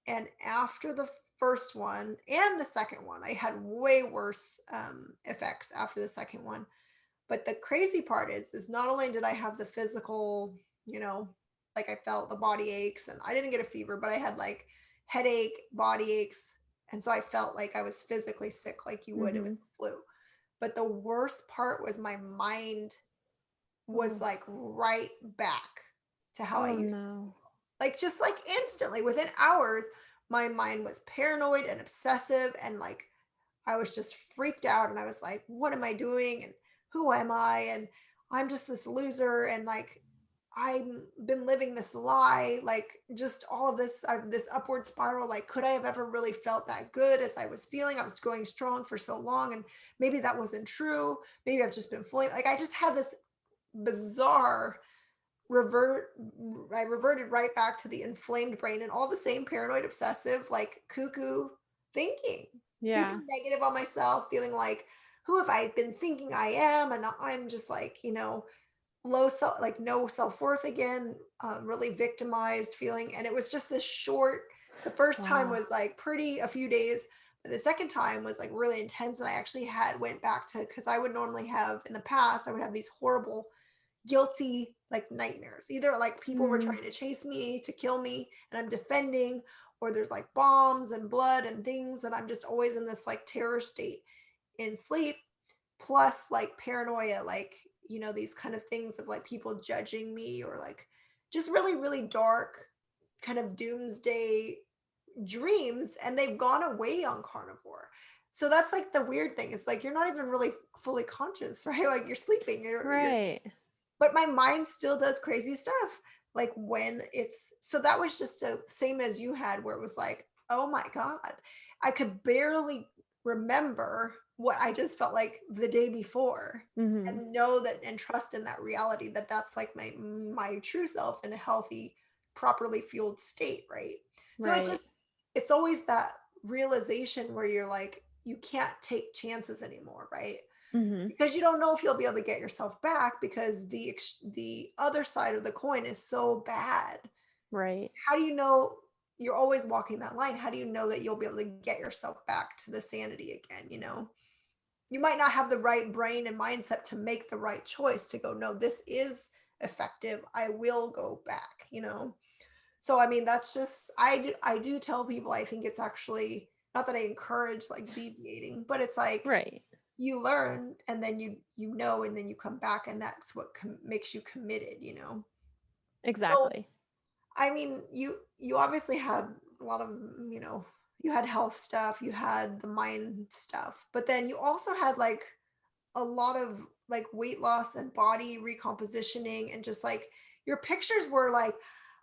And after the first one and the second one, I had way worse effects after the second one. But the crazy part is not only did I have the physical, like I felt the body aches and I didn't get a fever, but I had like headache, body aches. And so I felt like I was physically sick, like you would if Mm-hmm. it flu. But the worst part was my mind was Oh. like right back to how I Oh used to. no. Like just like instantly within hours, my mind was paranoid and obsessive and like I was just freaked out and I was like, what am I doing? And who am I? And I'm just this loser. And like, I've been living this lie, like just all of this, this upward spiral. Like, could I have ever really felt that good as I was feeling? I was going strong for so long. And maybe that wasn't true. Maybe I've just been fully, like, I just had this bizarre revert. I reverted right back to the inflamed brain and all the same paranoid, obsessive, like cuckoo thinking, super Yeah. negative on myself, feeling like, who have I been thinking I am? And I'm just like, low self, like no self-worth again, really victimized feeling. And it was just this short, the first time Wow. was like pretty a few days, but the second time was like really intense. And I actually went back to, because I would normally have in the past, I would have these horrible guilty like nightmares. Either like people were Mm. trying to chase me to kill me and I'm defending, or there's like bombs and blood and things, and I'm just always in this like terror state in sleep, plus like paranoia, like, these kind of things of like people judging me or like just really, really dark kind of doomsday dreams. And they've gone away on carnivore. So that's like the weird thing. It's like you're not even really fully conscious, right? Like you're sleeping. You're Right. but my mind still does crazy stuff. Like when it's so that was just a same as you had where it was like, oh my God, I could barely remember what I just felt like the day before Mm-hmm. and know that and trust in that reality that that's like my true self in a healthy, properly fueled state, right? So Right. it's always that realization where you're like, you can't take chances anymore, right? Mm-hmm. Because you don't know if you'll be able to get yourself back because the other side of the coin is so bad. Right. How do you know you're always walking that line? How do you know that you'll be able to get yourself back to the sanity again, You might not have the right brain and mindset to make the right choice to go, no, this is effective. I will go back. So I mean, that's just I do tell people I think it's actually not that I encourage like deviating, but it's like Right. you learn and then and then you come back and that's what makes you committed. So Exactly. I mean, you obviously had a lot of, you had health stuff, you had the mind stuff, but then you also had like a lot of like weight loss and body recompositioning and just like your pictures were like,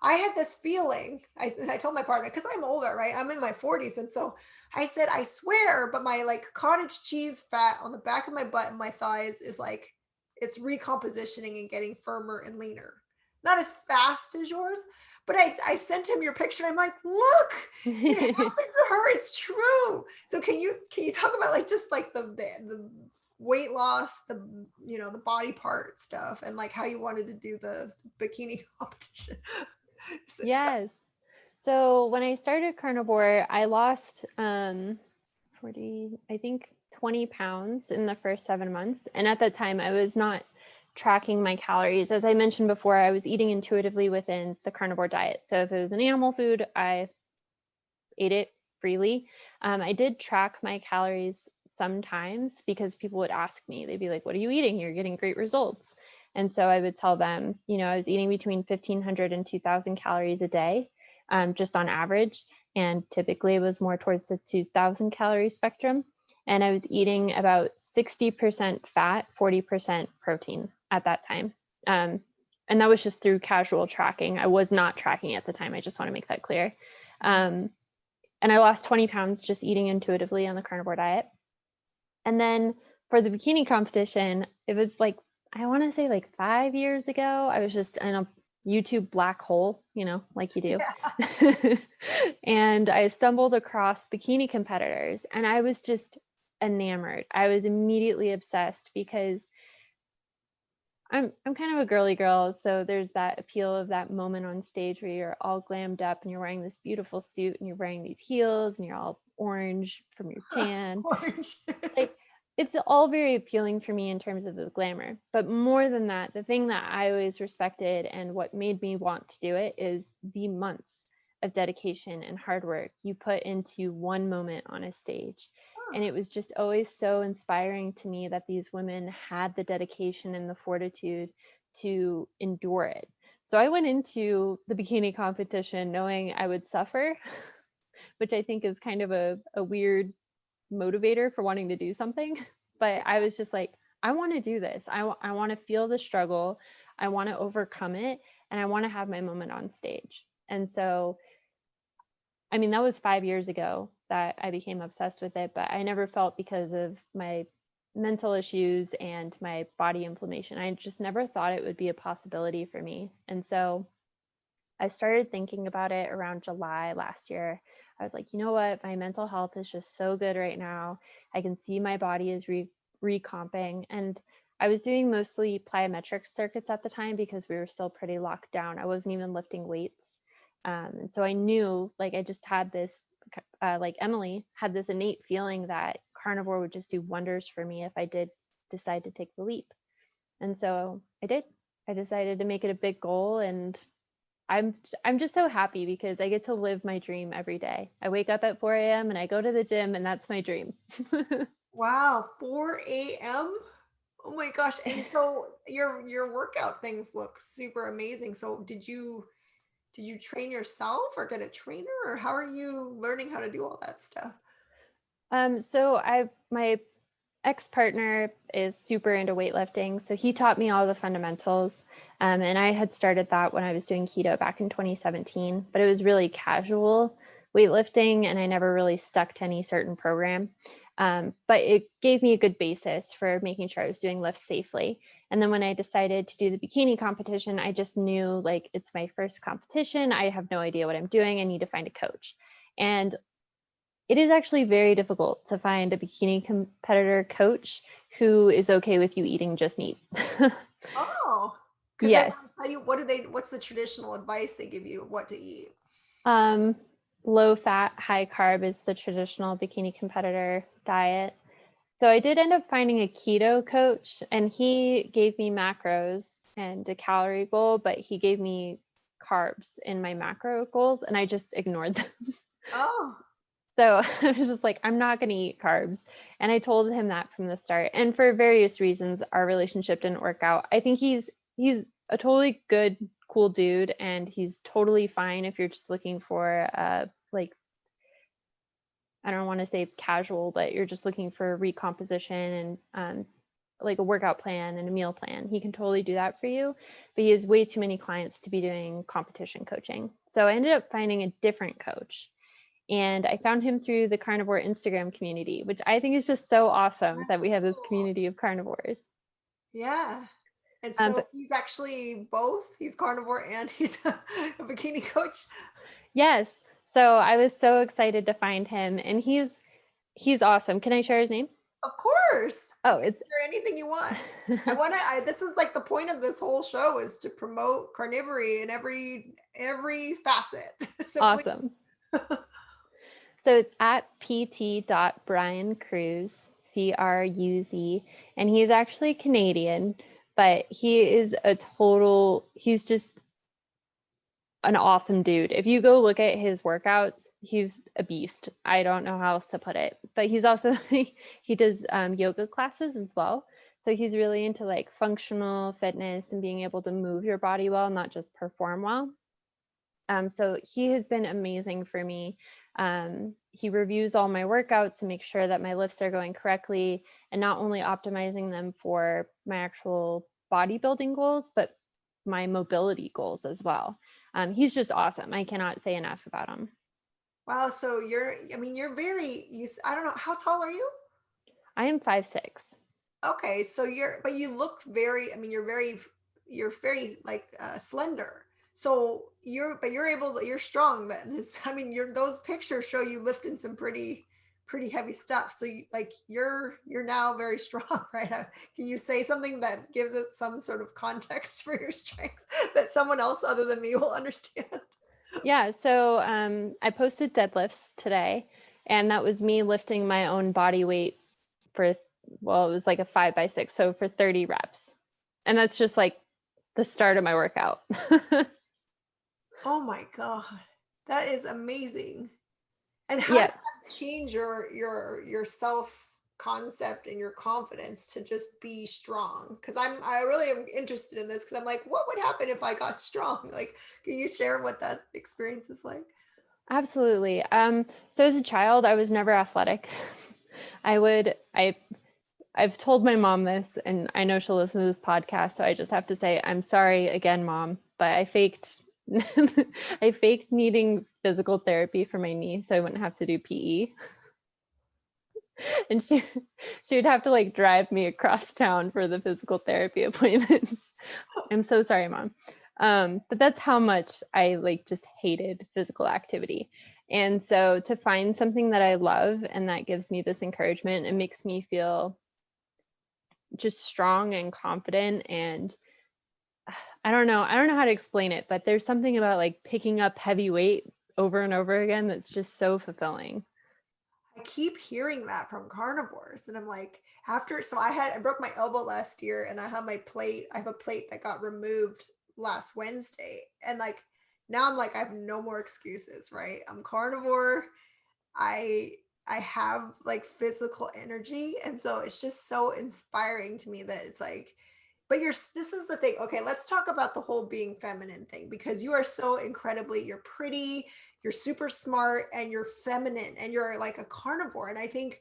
I had this feeling. I told my partner because I'm older, right? I'm in my 40s. And so I said, I swear, but my like cottage cheese fat on the back of my butt and my thighs is like, it's recompositioning and getting firmer and leaner. Not as fast as yours, but I sent him your picture. I'm like, look, it happened to her. It's true. So can you talk about like just like the weight loss, the body part stuff, and like how you wanted to do the bikini competition? Yes. So when I started carnivore, I lost 40, I think 20 pounds in the first 7 months. And at that time, I was not tracking my calories. As I mentioned before, I was eating intuitively within the carnivore diet. So if it was an animal food, I ate it freely. I did track my calories sometimes because people would ask me, they'd be like, what are you eating? You're getting great results. And so I would tell them, I was eating between 1,500 and 2,000 calories a day, just on average. And typically it was more towards the 2,000 calorie spectrum. And I was eating about 60% fat, 40% protein at that time. And that was just through casual tracking. I was not tracking at the time. I just want to make that clear. And I lost 20 pounds just eating intuitively on the carnivore diet. And then for the bikini competition, it was like, I want to say like 5 years ago, I was just in a YouTube black hole, like you do. Yeah. And I stumbled across bikini competitors and I was just enamored. I was immediately obsessed because I'm kind of a girly girl. So there's that appeal of that moment on stage where you're all glammed up and you're wearing this beautiful suit and you're wearing these heels and you're all orange from your tan. Orange. Like, it's all very appealing for me in terms of the glamour. But more than that, the thing that I always respected and what made me want to do it is the months of dedication and hard work you put into one moment on a stage. And it was just always so inspiring to me that these women had the dedication and the fortitude to endure it. So I went into the bikini competition knowing I would suffer, which I think is kind of a weird motivator for wanting to do something. But I was just like, I want to do this. I want to feel the struggle. I want to overcome it. And I want to have my moment on stage. And so, I mean, that was 5 years ago that I became obsessed with it, but I never felt because of my mental issues and my body inflammation. I just never thought it would be a possibility for me. And so I started thinking about it around July last year. I was like, you know what? My mental health is just so good right now. I can see my body is recomping. And I was doing mostly plyometric circuits at the time because we were still pretty locked down. I wasn't even lifting weights. And so I knew, like, I just had this, like Emily had this innate feeling that carnivore would just do wonders for me if I did decide to take the leap. And so I did. I decided to make it a big goal, and I'm just so happy because I get to live my dream every day. I wake up at 4 a.m. and I go to the gym, and that's my dream. Wow, 4 a.m. Oh my gosh. And so your workout things look super amazing. So did you train yourself or get a trainer, or how are you learning how to do all that stuff? So my ex-partner is super into weightlifting. So he taught me all the fundamentals. And I had started that when I was doing keto back in 2017, but it was really casual weightlifting and I never really stuck to any certain program. But it gave me a good basis for making sure I was doing lifts safely. And then when I decided to do the bikini competition, I just knew, like, it's my first competition. I have no idea what I'm doing. I need to find a coach. And it is actually very difficult to find a bikini competitor coach who is okay with you eating just meat. Oh, because they Yes. want to tell you what's the traditional advice they give you what to eat? Low fat, high carb is the traditional bikini competitor diet. So I did end up finding a keto coach, and he gave me macros and a calorie goal, but he gave me carbs in my macro goals, and I just ignored them. Oh, So I was just like, I'm not going to eat carbs. And I told him that from the start. And for various reasons, our relationship didn't work out. I think he's a totally good, cool dude. And he's totally fine if you're just looking for like, I don't want to say casual, but you're just looking for recomposition and like a workout plan and a meal plan. He can totally do that for you. But he has way too many clients to be doing competition coaching. So I ended up finding a different coach. And I found him through the carnivore Instagram community, which I think is just so awesome that we have this community of carnivores. yeah. And so But he's actually both. He's carnivore and he's a bikini coach. yes, so I was so excited to find him, and he's awesome. Can I share his name? Of course. Oh, You can it's share anything you want. This is like the point of this whole show is to promote carnivory in every facet. So please. awesome. So it's at pt.briancruz, Cruz, and he's actually Canadian, but he's just an awesome dude. If you go look at his workouts, he's a beast. I don't know how else to put it, but he's also, he does yoga classes as well. So he's really into like functional fitness and being able to move your body well, not just perform well. So he has been amazing for me. He reviews all my workouts to make sure that my lifts are going correctly and not only optimizing them for my actual bodybuilding goals, but my mobility goals as well. He's just awesome. I cannot say enough about him. Wow. So I don't know, how tall are you? I am 5'6". Okay. So but you look you're very like slender. So you're strong then. Those pictures show you lifting some pretty heavy stuff. So you're now very strong, right? Can you say something that gives it some sort of context for your strength that someone else other than me will understand? Yeah. So I posted deadlifts today, and that was me lifting my own body weight for, well, it was like a 5x6. So for 30 reps. And that's just like the start of my workout. Oh my God. That is amazing. And how does Yeah. that change your self concept and your confidence to just be strong? Because I really am interested in this because I'm like, what would happen if I got strong? Like, can you share what that experience is like? Absolutely. So as a child, I was never athletic. I've told my mom this, and I know she'll listen to this podcast, so I just have to say, I'm sorry again, Mom, but I faked I faked needing physical therapy for my knee so I wouldn't have to do PE. And she would have to like drive me across town for the physical therapy appointments. I'm so sorry, Mom. But that's how much I like just hated physical activity. And so to find something that I love and that gives me this encouragement, it makes me feel just strong and confident. And I don't know how to explain it, but there's something about like picking up heavy weight over and over again that's just so fulfilling. I keep hearing that from carnivores, and I'm like, I broke my elbow last year, and I have a plate that got removed last Wednesday, and like now I'm like I have no more excuses, right? I'm carnivore. I I have like physical energy, and so it's just so inspiring to me that it's like, but this is the thing. Okay, let's talk about the whole being feminine thing because you are so you're pretty, you're super smart, and you're feminine, and you're like a carnivore. And I think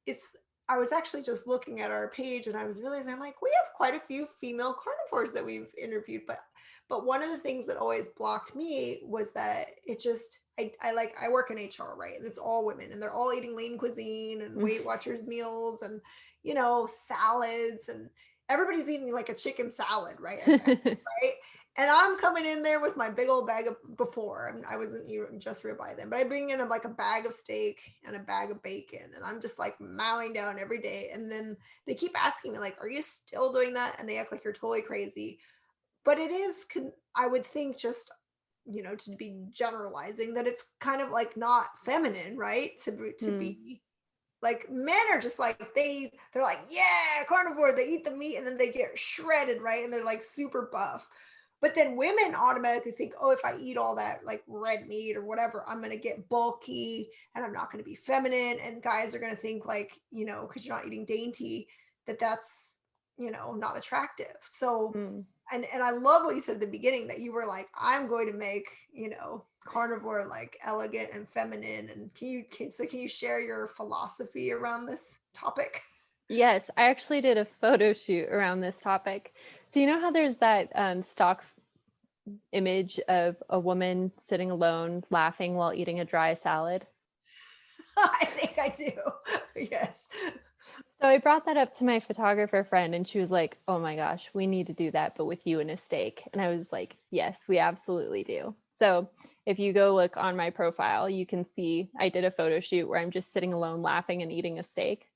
it's I was actually just looking at our page and I was realizing like we have quite a few female carnivores that we've interviewed, but one of the things that always blocked me was that it just I work in HR, right? And it's all women and they're all eating lean cuisine and Weight Watchers meals and salads, and everybody's eating like a chicken salad, right? Right? And I'm coming in there with my big old bag of I wasn't even just ribeye then, but I bring in like a bag of steak and a bag of bacon, and I'm just like mowing down every day. And then they keep asking me like, "Are you still doing that?" And they act like you're totally crazy. But it is, I would think, just to be generalizing that it's kind of like not feminine, right? To be like men are just like they're like, yeah, carnivore, they eat the meat and then they get shredded, right? And they're like super buff. But then women automatically think, oh, if I eat all that like red meat or whatever, I'm going to get bulky and I'm not going to be feminine. And guys are going to think like, because you're not eating dainty, that's, not attractive. So, Mm. and I love what you said at the beginning that you were like, I'm going to make, carnivore like elegant and feminine. And can you share your philosophy around this topic? Yes, I actually did a photo shoot around this topic. So you know how there's that stock image of a woman sitting alone laughing while eating a dry salad? I think I do. Yes. So I brought that up to my photographer friend and she was like, "Oh my gosh, we need to do that, but with you and a steak." And I was like, "Yes, we absolutely do." So if you go look on my profile, you can see I did a photo shoot where I'm just sitting alone laughing and eating a steak.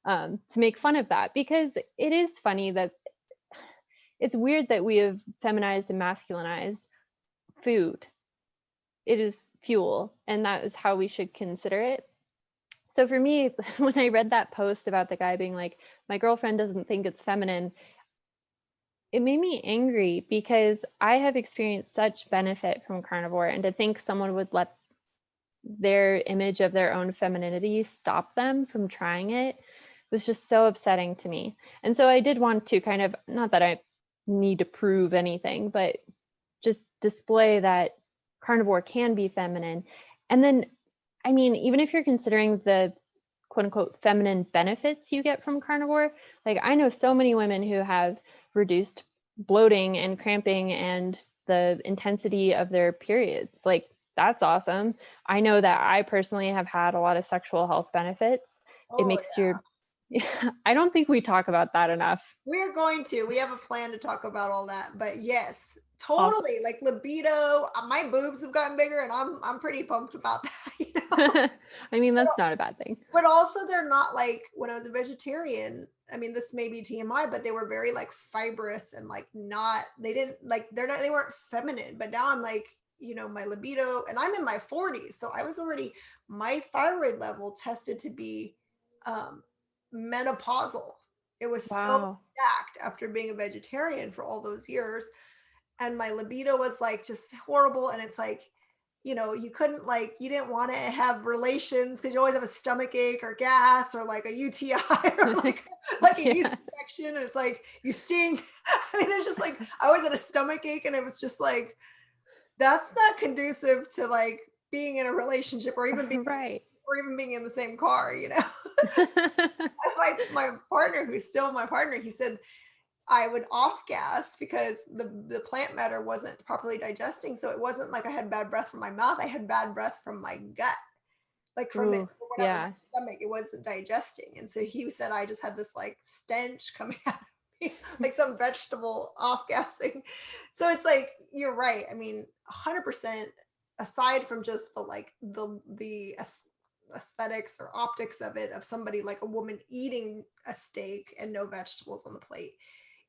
to make fun of that, because it is funny that it's weird that we have feminized and masculinized food. It is fuel, and that is how we should consider it. So for me, when I read that post about the guy being like, my girlfriend doesn't think it's feminine, it made me angry because I have experienced such benefit from carnivore, and to think someone would let their image of their own femininity stop them from trying it was just so upsetting to me. And so I did want to kind of, not that I need to prove anything, but just display that carnivore can be feminine. And then, I mean, even if you're considering the quote unquote feminine benefits you get from carnivore, like I know so many women who have reduced bloating and cramping and the intensity of their periods. Like, that's awesome. I know that I personally have had a lot of sexual health benefits. It Oh, makes yeah. I don't think we talk about that enough. We're going to. We have a plan to talk about all that. But yes, Awesome. totally. Like libido, my boobs have gotten bigger, and I'm pretty pumped about that, you know. I mean, that's not a bad thing. But also they're not like when I was a vegetarian. I mean, this may be TMI, but they were very like fibrous and like not, they didn't like, they weren't feminine. But now I'm like, you know, my libido, and I'm in my 40s. So I was already, my thyroid level tested to be um, menopausal. It was so Wow. stacked after being a vegetarian for all those years. And my libido was like just horrible. And it's like, you know, you couldn't like, you didn't want to have relations because you always have a stomach ache or gas or like a UTI or like a yeast Yeah. infection, and it's like you stink. I mean, it's just like I always had a stomach ache, and it was just like that's not conducive to like being in a relationship Right. or even being in the same car, you know. My partner, who's still my partner, he said I would off gas because the plant matter wasn't properly digesting. So it wasn't like I had bad breath from my mouth. I had bad breath from my gut, like from it, Ooh, or whatever, my yeah. stomach. It wasn't digesting. And so he said I just had this like stench coming out of me, like some vegetable off gassing. So it's like, you're right. I mean, 100% aside from just the like aesthetics or optics of it, of somebody like a woman eating a steak and no vegetables on the plate,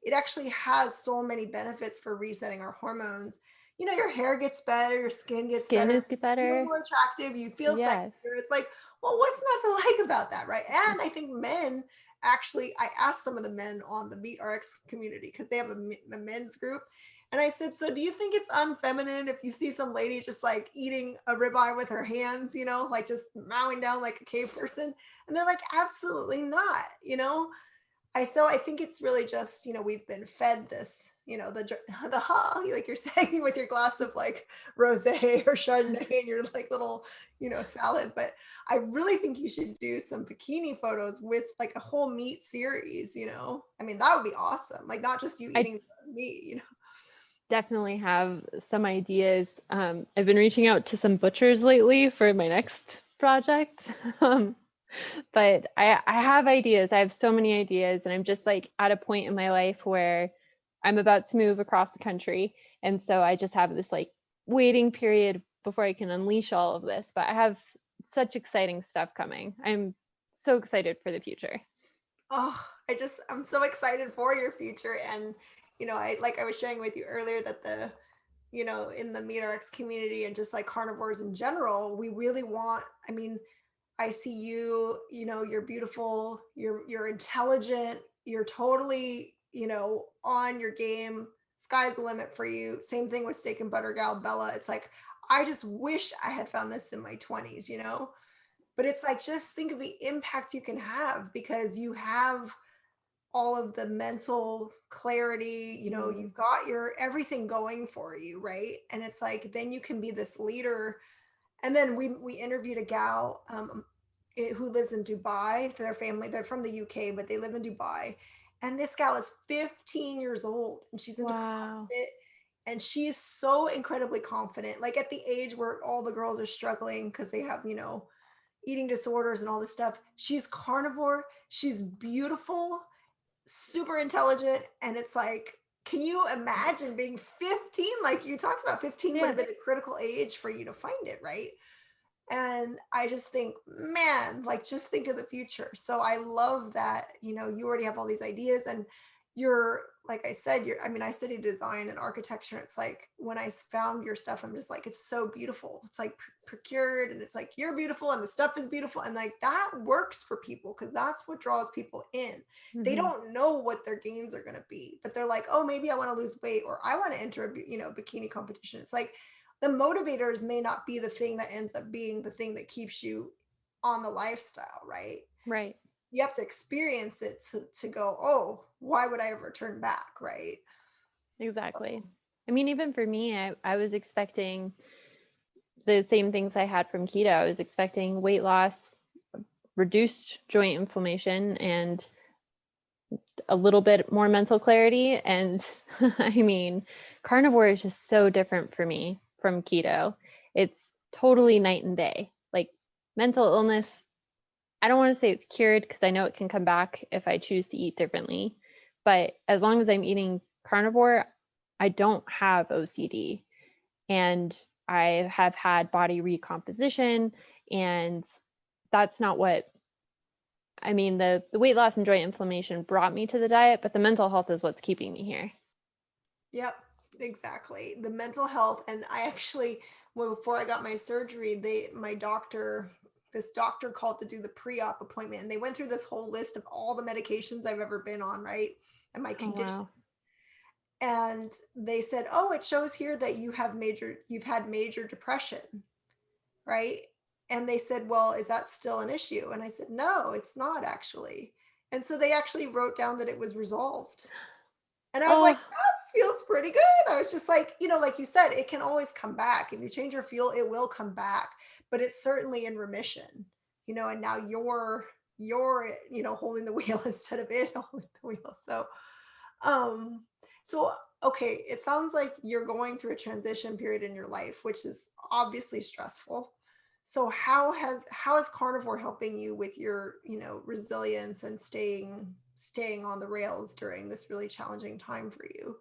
it actually has so many benefits for resetting our hormones. You know, your hair gets better, your skin gets Skin better, is you feel better. more attractive, you feel Yes. sexier. It's like, well, what's not to like about that, right? And I think men actually, I asked some of the men on the Meet RX community because they have a men's group. And I said, so do you think it's unfeminine if you see some lady just like eating a ribeye with her hands, you know, like just mowing down like a cave person? And they're like, absolutely not, you know? I think it's really just, you know, we've been fed this, you know, the like you're saying with your glass of like rosé or Chardonnay and your like little, you know, salad. But I really think you should do some bikini photos with like a whole meat series, you know. I mean, that would be awesome. Like not just you I eating meat, you know. definitely have some ideas. I've been reaching out to some butchers lately for my next project. But I have ideas. I have so many ideas, and I'm just like at a point in my life where I'm about to move across the country. And so I just have this like waiting period before I can unleash all of this. But I have such exciting stuff coming. I'm so excited for the future. Oh, I'm so excited for your future. And, you know, I was sharing with you earlier that you know, in the MeatRx community and just like carnivores in general, we really want, I mean, I see you, you know, you're beautiful, you're intelligent, you're totally, you know, on your game. Sky's the limit for you. Same thing with Steak and Butter Gal Bella. It's like I just wish I had found this in my 20s, you know? But it's like just think of the impact you can have because you have all of the mental clarity, you know, Mm. you've got your everything going for you, right? And it's like then you can be this leader. And then we interviewed a gal who lives in Dubai. Their family, they're from the UK, but they live in Dubai. And this gal is 15 years old and she's into Wow. CrossFit, and she's so incredibly confident. Like at the age where all the girls are struggling because they have, you know, eating disorders and all this stuff. She's carnivore, she's beautiful, super intelligent, and it's like, can you imagine being 15? Like you talked about, 15 would Yeah. have been a critical age for you to find it, right? And I just think, man, like just think of the future. So I love that, you already have all these ideas and you're, like I said, I mean, I studied design and architecture. It's like when I found your stuff, I'm just like, it's so beautiful. It's like procured and it's like, you're beautiful and the stuff is beautiful. And like that works for people because that's what draws people in. They Mm-hmm. don't know what their gains are going to be, but they're like, oh, maybe I want to lose weight or I want to enter a, bikini competition. It's like, the motivators may not be the thing that ends up being the thing that keeps you on the lifestyle, right? Right. You have to experience it to go, oh, why would I ever turn back, right? Exactly. I mean, even for me, I was expecting the same things I had from keto. I was expecting weight loss, reduced joint inflammation, and a little bit more mental clarity. And I mean, carnivore is just so different for me from keto. It's totally night and day. Like mental illness, I don't want to say it's cured because I know it can come back if I choose to eat differently. But as long as I'm eating carnivore, I don't have OCD. And I have had body recomposition. And that's not what I mean, the weight loss and joint inflammation brought me to the diet, but the mental health is what's keeping me here. Yep, exactly. The mental health. And I actually, well, before I got my surgery, this doctor called to do the pre-op appointment and they went through this whole list of all the medications I've ever been on, right? And my Oh, condition. wow. And they said, oh, it shows here that you've had major depression, right? And they said, well, is that still an issue? And I said, no, it's not actually. And so they actually wrote down that it was resolved. And I was like, Oh, that feels pretty good. I was just like, like you said, it can always come back. If you change your fuel, it will come back, but it's certainly in remission, and now you're, holding the wheel instead of it holding the wheel. Um, so okay, it sounds like you're going through a transition period in your life, which is obviously stressful. So how is carnivore helping you with your, resilience and staying on the rails during this really challenging time for you?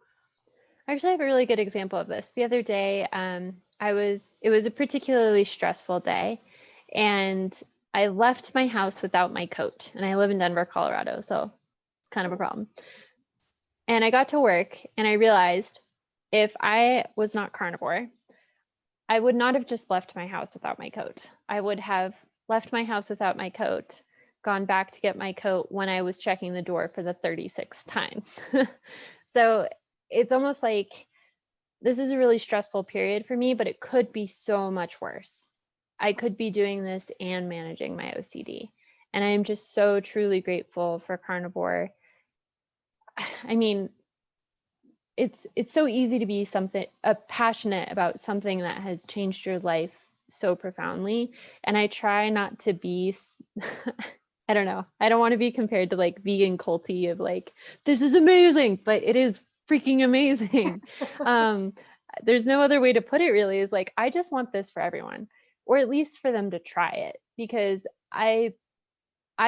I actually have a really good example of this. The other day, it was a particularly stressful day, and I left my house without my coat. And I live in Denver, Colorado, so it's kind of a problem. And I got to work and I realized if I was not carnivore, I would not have just left my house without my coat. I would have left my house without my coat, gone back to get my coat when I was checking the door for the 36th time. So it's almost like this is a really stressful period for me, but it could be so much worse. I could be doing this and managing my OCD. And I am just so truly grateful for carnivore. I mean, it's so easy to be passionate about something that has changed your life so profoundly, and I try not to be I don't know, I don't want to be compared to like vegan culty of like this is amazing, but it is freaking amazing. um there's no other way to put it really, is like I just want this for everyone, or at least for them to try it, because I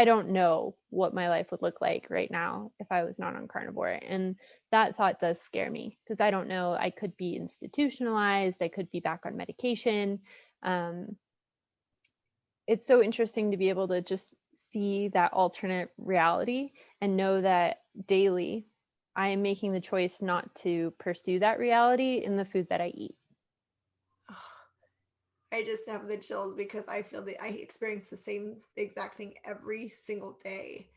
don't know what my life would look like right now if I was not on carnivore. And that thought does scare me because I don't know. I could be institutionalized, I could be back on medication. Um, it's so interesting to be able to just see that alternate reality and know that daily I am making the choice not to pursue that reality in the food that I eat. I just have the chills because I feel that I experience the same exact thing every single day.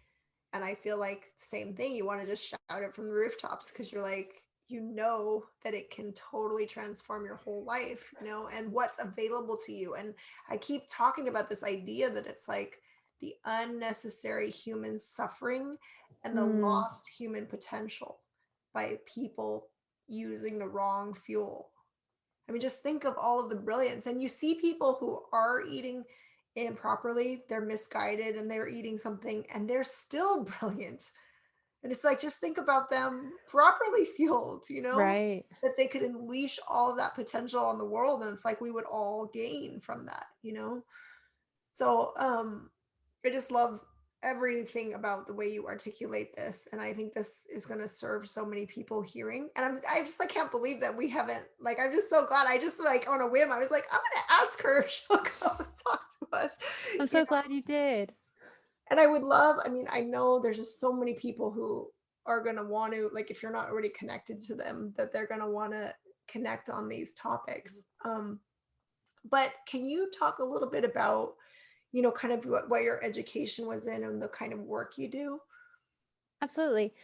And I feel like the same thing. You want to just shout it from the rooftops because you're like, that it can totally transform your whole life, and what's available to you. And I keep talking about this idea that it's like the unnecessary human suffering and the Mm, lost human potential by people using the wrong fuel. I mean, just think of all of the brilliance. And you see people who are eating improperly, they're misguided and they're eating something and they're still brilliant. And it's like, just think about them properly fueled, right. that they could unleash all of that potential on the world. And it's like we would all gain from that. So I just love everything about the way you articulate this, and I think this is going to serve so many people hearing. And I just like can't believe that we haven't, like, I'm just so glad. I just like on a whim I was like, I'm going to ask her if she'll come and talk to us. I'm You so glad you did. And I would love, I mean, I know there's just so many people who are going to want to, like, if you're not already connected to them, that they're going to want to connect on these topics. But can you talk a little bit about, kind of what your education was in and the kind of work you do? Absolutely.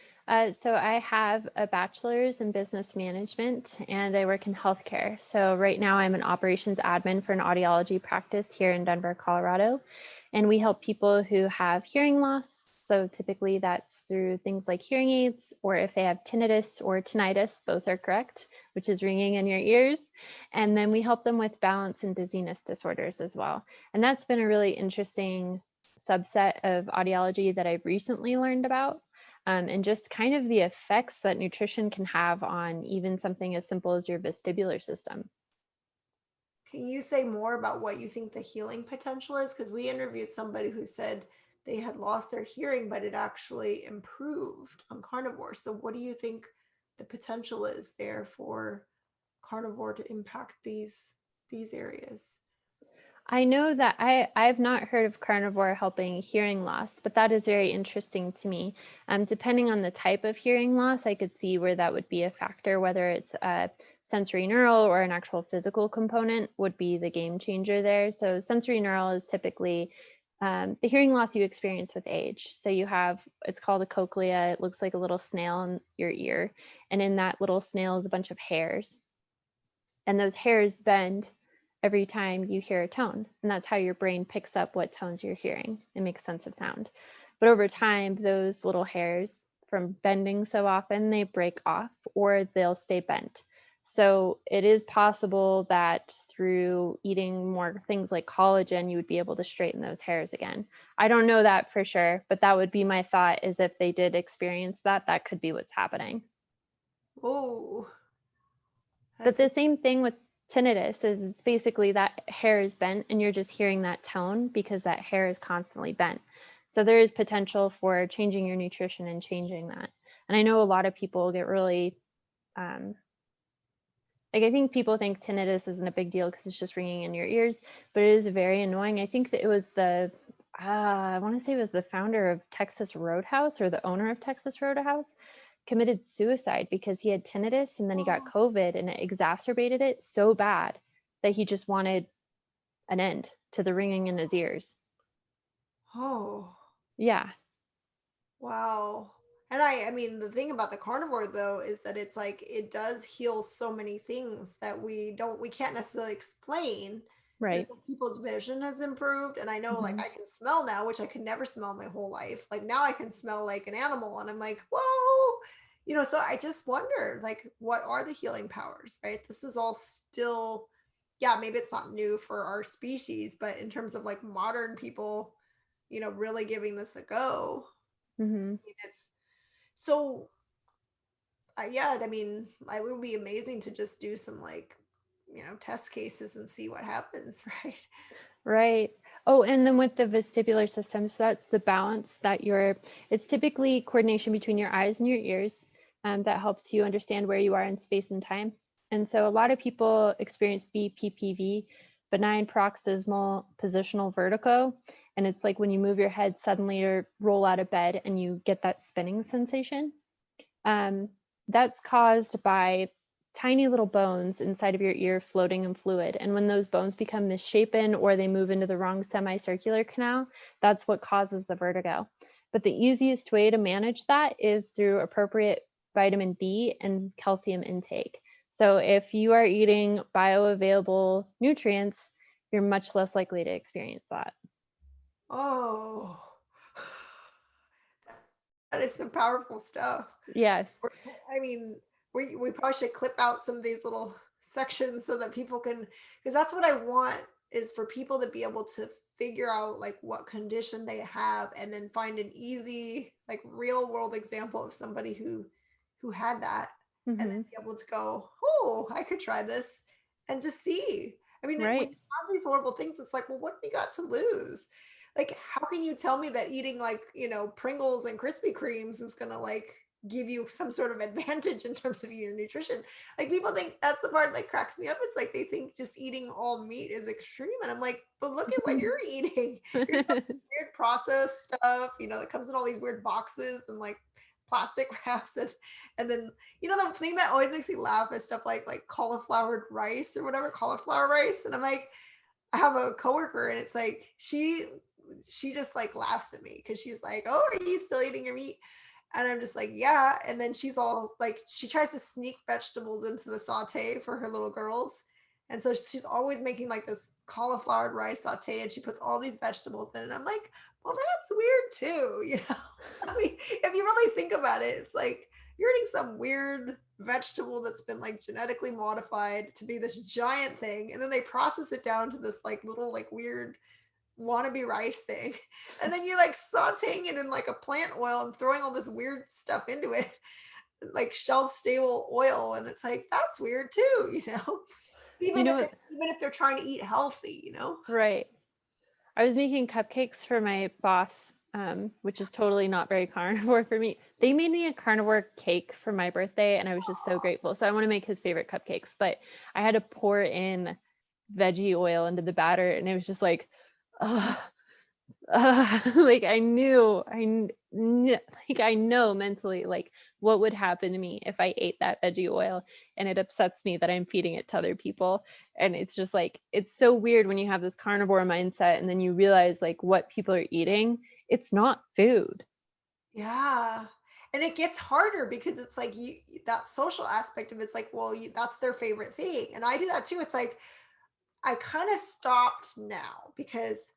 So I have a bachelor's in business management and I work in healthcare. So right now I'm an operations admin for an audiology practice here in Denver, Colorado. And we help people who have hearing loss. So typically that's through things like hearing aids, or if they have tinnitus or tinnitus, both are correct, which is ringing in your ears. And then we help them with balance and dizziness disorders as well. And that's been a really interesting subset of audiology that I've recently learned about. And just kind of the effects that nutrition can have on even something as simple as your vestibular system. Can you say more about what you think the healing potential is? Because we interviewed somebody who said they had lost their hearing, but it actually improved on carnivore. So, what do you think the potential is there for carnivore to impact these areas? I know that I've not heard of carnivore helping hearing loss, but that is very interesting to me. Depending on the type of hearing loss, I could see where that would be a factor, whether it's a sensory neural or an actual physical component would be the game changer there. So sensory neural is typically the hearing loss you experience with age. So you have, it's called a cochlea. It looks like a little snail in your ear. And in that little snail is a bunch of hairs. And those hairs bend every time you hear a tone. And that's how your brain picks up what tones you're hearing and makes sense of sound. But over time, those little hairs from bending so often, they break off or they'll stay bent. So it is possible that through eating more things like collagen, you would be able to straighten those hairs again. I don't know that for sure, but that would be my thought, is if they did experience that, that could be what's happening. Oh, But that's the same thing with tinnitus is it's basically that hair is bent and you're just hearing that tone because that hair is constantly bent. So there is potential for changing your nutrition and changing that. And I know a lot of people get really, like, I think people think tinnitus isn't a big deal because it's just ringing in your ears, but it is very annoying. I think that it was I want to say it was the founder of Texas Roadhouse, or the owner of Texas Roadhouse, committed suicide because he had tinnitus and then he got COVID and it exacerbated it so bad that he just wanted an end to the ringing in his ears. oh, Yeah, wow. And I mean, the thing about the carnivore though is that it's like it does heal so many things that we can't necessarily explain. And right. it's like people's vision has improved. And I know like Hmm. I can smell now, which I could never smell my whole life. Like now I can smell like an animal and I'm like, whoa. So I just wonder, like, what are the healing powers, right? This is all still, yeah, maybe it's not new for our species, but in terms of like modern people, really giving this a go, Hmm. it's so, yeah, I mean, it would be amazing to just do some like, test cases and see what happens, right? Right. Oh, and then with the vestibular system, so that's the balance it's typically coordination between your eyes and your ears, that helps you understand where you are in space and time. And so a lot of people experience BPPV, benign paroxysmal positional vertigo. And it's like when you move your head suddenly or roll out of bed and you get that spinning sensation. Um, that's caused by tiny little bones inside of your ear floating in fluid. And when those bones become misshapen or they move into the wrong semicircular canal, that's what causes the vertigo. But the easiest way to manage that is through appropriate vitamin D and calcium intake. So if you are eating bioavailable nutrients, you're much less likely to experience that. Oh, that is some powerful stuff. Yes. I mean, we probably should clip out some of these little sections so that people can, because that's what I want, is for people to be able to figure out like what condition they have and then find an easy, like real world example of somebody who had that, and then Hmm. be able to go, oh, I could try this and just see. I mean, when Right. you have these horrible things, it's like, well, what have you got to lose? like, how can you tell me that eating like, Pringles and Krispy Kremes is gonna like give you some sort of advantage in terms of your nutrition? Like people think that's the part that cracks me up. It's like they think just eating all meat is extreme. And I'm like, but look at what you're eating. You're eating all this weird processed stuff, that comes in all these weird boxes and like plastic wraps and then the thing that always makes me laugh is stuff like cauliflower rice or whatever, cauliflower rice. And I'm like, I have a coworker and it's like she just like laughs at me because she's like, "Oh, are you still eating your meat?" And I'm just like, "Yeah." And then she's all like, she tries to sneak vegetables into the saute for her little girls. And so she's always making like this cauliflower rice saute and she puts all these vegetables in. And I'm like, well, that's weird too. I mean, if you really think about it, it's like you're eating some weird vegetable that's been like genetically modified to be this giant thing. And then they process it down to this like little like weird wannabe rice thing. And then you like sauteing it in like a plant oil and throwing all this weird stuff into it, like shelf stable oil. And it's like, that's weird too. You Even know if what? even if they're trying to eat healthy. Right. I was making cupcakes for my boss, which is totally not very carnivore for me. They made me a carnivore cake for my birthday, and I was just so grateful. So I want to make his favorite cupcakes, but I had to pour in veggie oil into the batter, and it was just like, ugh, like like I know mentally like what would happen to me if I ate that veggie oil, and it upsets me that I'm feeding it to other people. And it's just like, it's so weird when you have this carnivore mindset and then you realize like what people are eating, it's not food. Yeah. And it gets harder because it's like that social aspect of it's like, well, that's their favorite thing. And I do that too. It's like I kind of stopped now because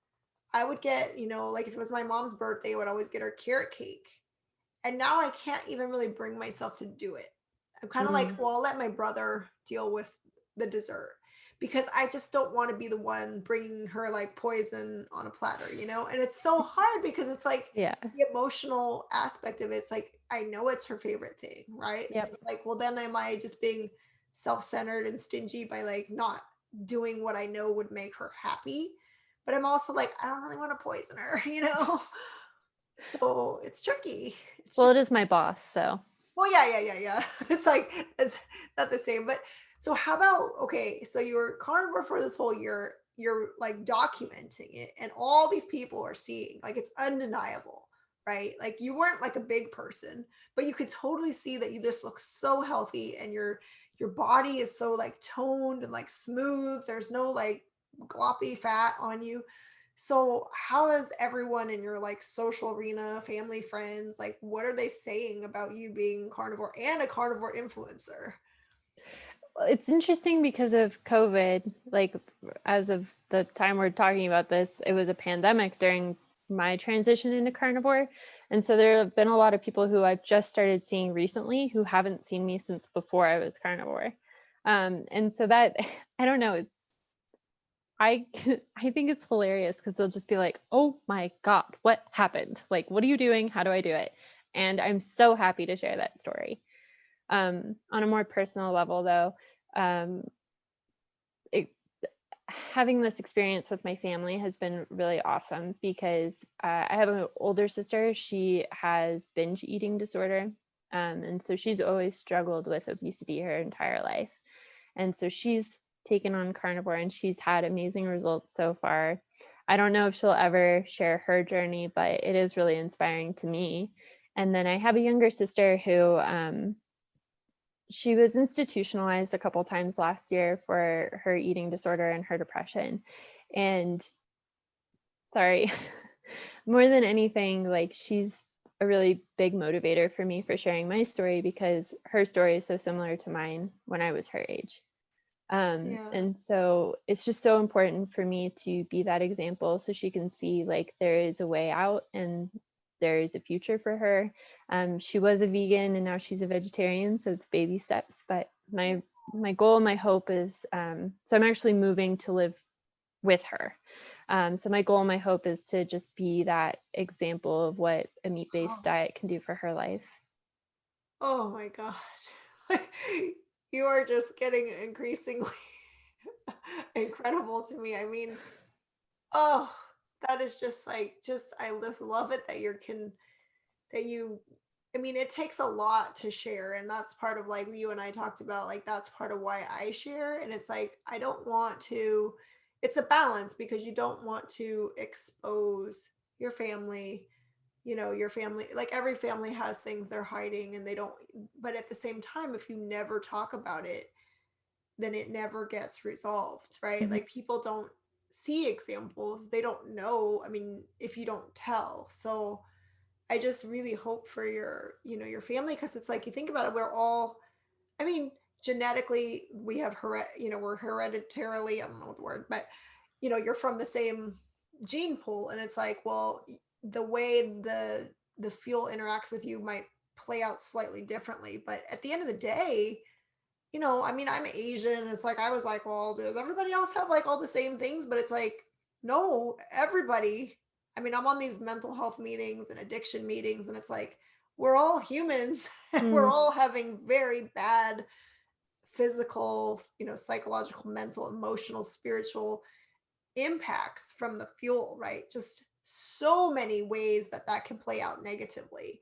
I would get, like if it was my mom's birthday, I would always get her carrot cake. And now I can't even really bring myself to do it. I'm kind of like, Mm, well, I'll let my brother deal with the dessert because I just don't want to be the one bringing her like poison on a platter. And it's so hard because it's like yeah. the emotional aspect of it. It's like, I know it's her favorite thing, right? So Yep. it's like, well, then am I just being self centered and stingy by like not doing what I know would make her happy? But I'm also like, I don't really want to poison her? So it's tricky. It's Well, tricky. it is my boss, so Well, yeah. It's like it's not the same. But so how about okay, so you're carnivore for this whole year, you're like documenting it, and all these people are seeing, like it's undeniable, right? Like you weren't like a big person, but you could totally see that you just look so healthy and your body is so like toned and like smooth. There's no like gloppy fat on you. So how is everyone in your like social arena, family, friends, like what are they saying about you being carnivore and a carnivore influencer? it's interesting because of COVID. Like, as of the time we're talking about this, it was a pandemic during my transition into carnivore. And so there have been a lot of people who I've just started seeing recently who haven't seen me since before I was carnivore. And so that, I don't know, I I think it's hilarious because they'll just be like, "Oh my God, what happened? Like, what are you doing? How do I do it?" And I'm so happy to share that story. On a more personal level, though, um, it, having this experience with my family has been really awesome because I have an older sister. She has binge eating disorder. And so she's always struggled with obesity her entire life. And so she's taken on carnivore and she's had amazing results so far. I don't know if she'll ever share her journey, but it is really inspiring to me. And then I have a younger sister who she was institutionalized a couple times last year for her eating disorder and her depression. And sorry, more than anything, like she's a really big motivator for me for sharing my story because her story is so similar to mine when I was her age. Yeah. And so it's just so important for me to be that example so she can see like there is a way out and there is a future for her. She was a vegan and now she's a vegetarian, so it's baby steps. But my goal, my hope is so I'm actually moving to live with her. So my goal, my hope is to just be that example of what a meat-based Oh, diet can do for her life. oh my God. Like, you are just getting increasingly incredible to me. I mean, oh. that is just like, I just love it that that you, I mean, it takes a lot to share. And that's part of like you and I talked about, like, that's part of why I share. And it's like, I don't want to, it's a balance because you don't want to expose your family, your family, like every family has things they're hiding and they don't, but at the same time, if you never talk about it, then it never gets resolved, right? Mhm. Like people don't see examples, they don't know. I mean, if you don't tell. So I just really hope for your family because it's like you think about it, we're all, I mean, genetically we have we're hereditarily, I don't know the word, but you're from the same gene pool and it's like, well, the way the fuel interacts with you might play out slightly differently, but at the end of the day, I mean, I'm Asian. It's like I was like, well, does everybody else have like all the same things? But it's like, no, everybody. I mean, I'm on these mental health meetings and addiction meetings, and it's like we're all humans and we're Mm. all having very bad physical, psychological, mental, emotional, spiritual impacts from the fuel, right? Just so many ways that that can play out negatively.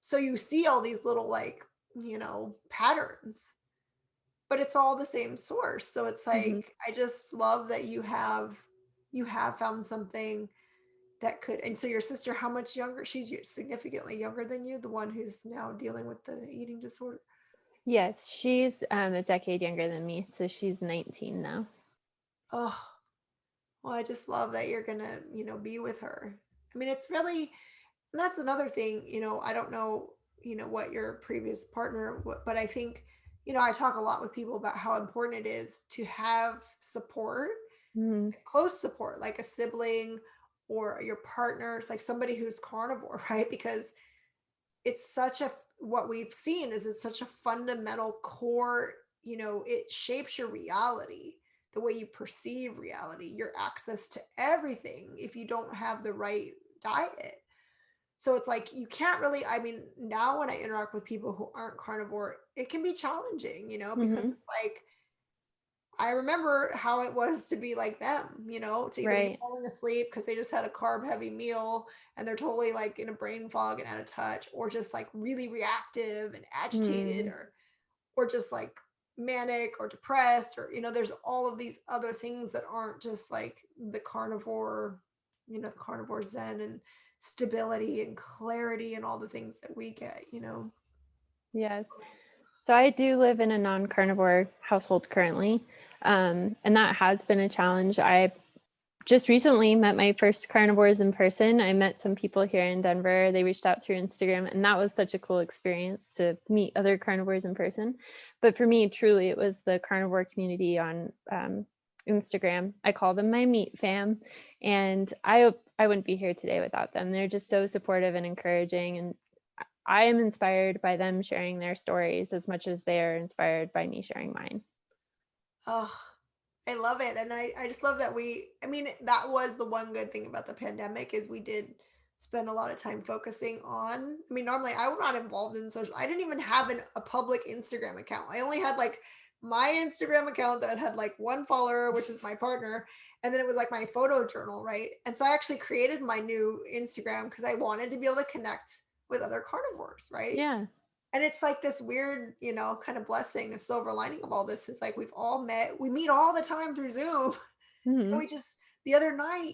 So you see all these little like, patterns, but it's all the same source. So it's Mhm. like I just love that you have found something that could. And so your sister, how much younger? She's significantly younger than you, the one who's now dealing with the eating disorder. Yes, she's a decade younger than me, so she's 19 now. Oh, well, I just love that you're gonna, be with her. I mean, it's really, and that's another thing, I don't know, what your previous partner, but I think, I talk a lot with people about how important it is to have support, Mhm. close support, like a sibling or your partner, like somebody who's carnivore, right? Because it's such a, what we've seen is it's such a fundamental core, it shapes your reality, the way you perceive reality, your access to everything if you don't have the right diet. So it's like you can't really, I mean, now when I interact with people who aren't carnivore, it can be challenging, because Mhm. it's like I remember how it was to be like them, to either be Right. falling asleep because they just had a carb heavy meal and they're totally like in a brain fog and out of touch, or just like really reactive and agitated, Mm. or just like manic or depressed, or there's all of these other things that aren't just like the carnivore, the carnivore zen and stability and clarity and all the things that we get. So, Yes. So I do live in a non-carnivore household currently, and that has been a challenge. I just recently met my first carnivores in person. I met some people here in Denver. They reached out through Instagram, and that was such a cool experience to meet other carnivores in person. But for me, truly, it was the carnivore community on Instagram. I call them my meat fam, and I wouldn't be here today without them. They're just so supportive and encouraging, and I am inspired by them sharing their stories as much as they are inspired by me sharing mine. oh, I love it. And I just love that I mean, that was the one good thing about the pandemic is we did spend a lot of time focusing on, I mean, normally I was not involved in social, I didn't even have a public Instagram account. I only had like my Instagram account that had like one follower, which is my partner. And then it was like my photo journal, right? And so I actually created my new Instagram because I wanted to be able to connect with other carnivores, right? Yeah. And it's like this weird, kind of blessing, a silver lining of all this is like we've all met, we meet all the time through Zoom. And Hmm. we just, the other night,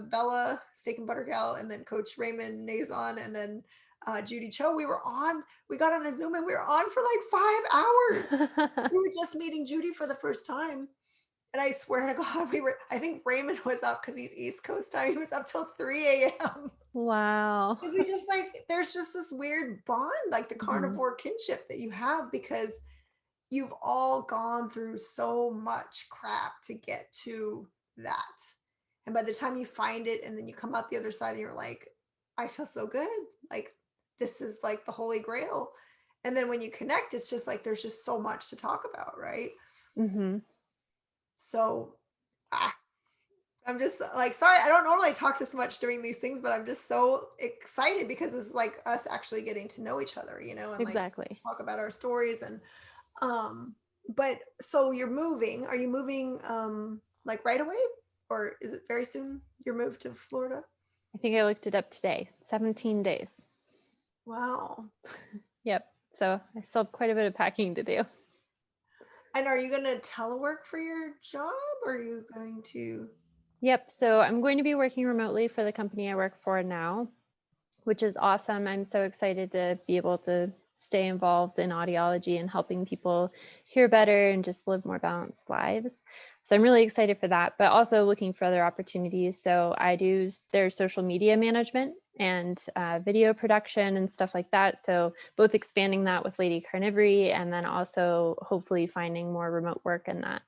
Bella, Steak and Butter Gal, and then Coach Raymond Nazon, and then Judy Cho, we got on a Zoom and we were on for like 5 hours. We were just meeting Judy for the first time. And I swear to God, I think Raymond was up because he's East Coast time. He was up till 3 a.m. Wow. Because we just like, there's just this weird bond, like the Mhm. carnivore kinship that you have because you've all gone through so much crap to get to that. And by the time you find it and then you come out the other side and you're like, I feel so good. Like, this is like the holy grail. And then when you connect, it's just like there's just so much to talk about, right? Mhm. So, ah, I'm just like, sorry, I don't normally talk this much during these things, but I'm just so excited because this is like us actually getting to know each other, and like Exactly. talk about our stories. And but so you're moving. Are you moving like right away? or is it very soon, your move to Florida? I think I looked it up today. 17 days. Wow. Yep. So I still have quite a bit of packing to do. And are you going to telework for your job, or are you going to? Yep. So I'm going to be working remotely for the company I work for now, which is awesome. I'm so excited to be able to stay involved in audiology and helping people hear better and just live more balanced lives. So I'm really excited for that, but also looking for other opportunities. So I do their social media management and video production and stuff like that. So both expanding that with Lady Carnivory and then also hopefully finding more remote work in that.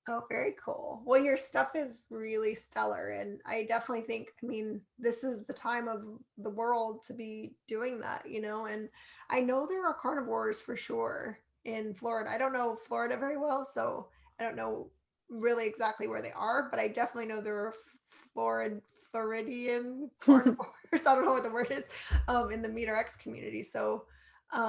Oh, very cool. Well, your stuff is really stellar. And I definitely think, I mean, this is the time of the world to be doing that, you know? And I know there are carnivores for sure in Florida. I don't know Florida very well, so I don't know really exactly where they are, but I definitely know there are Floridian carnivores. I don't know what the word is, in the Meter X community. So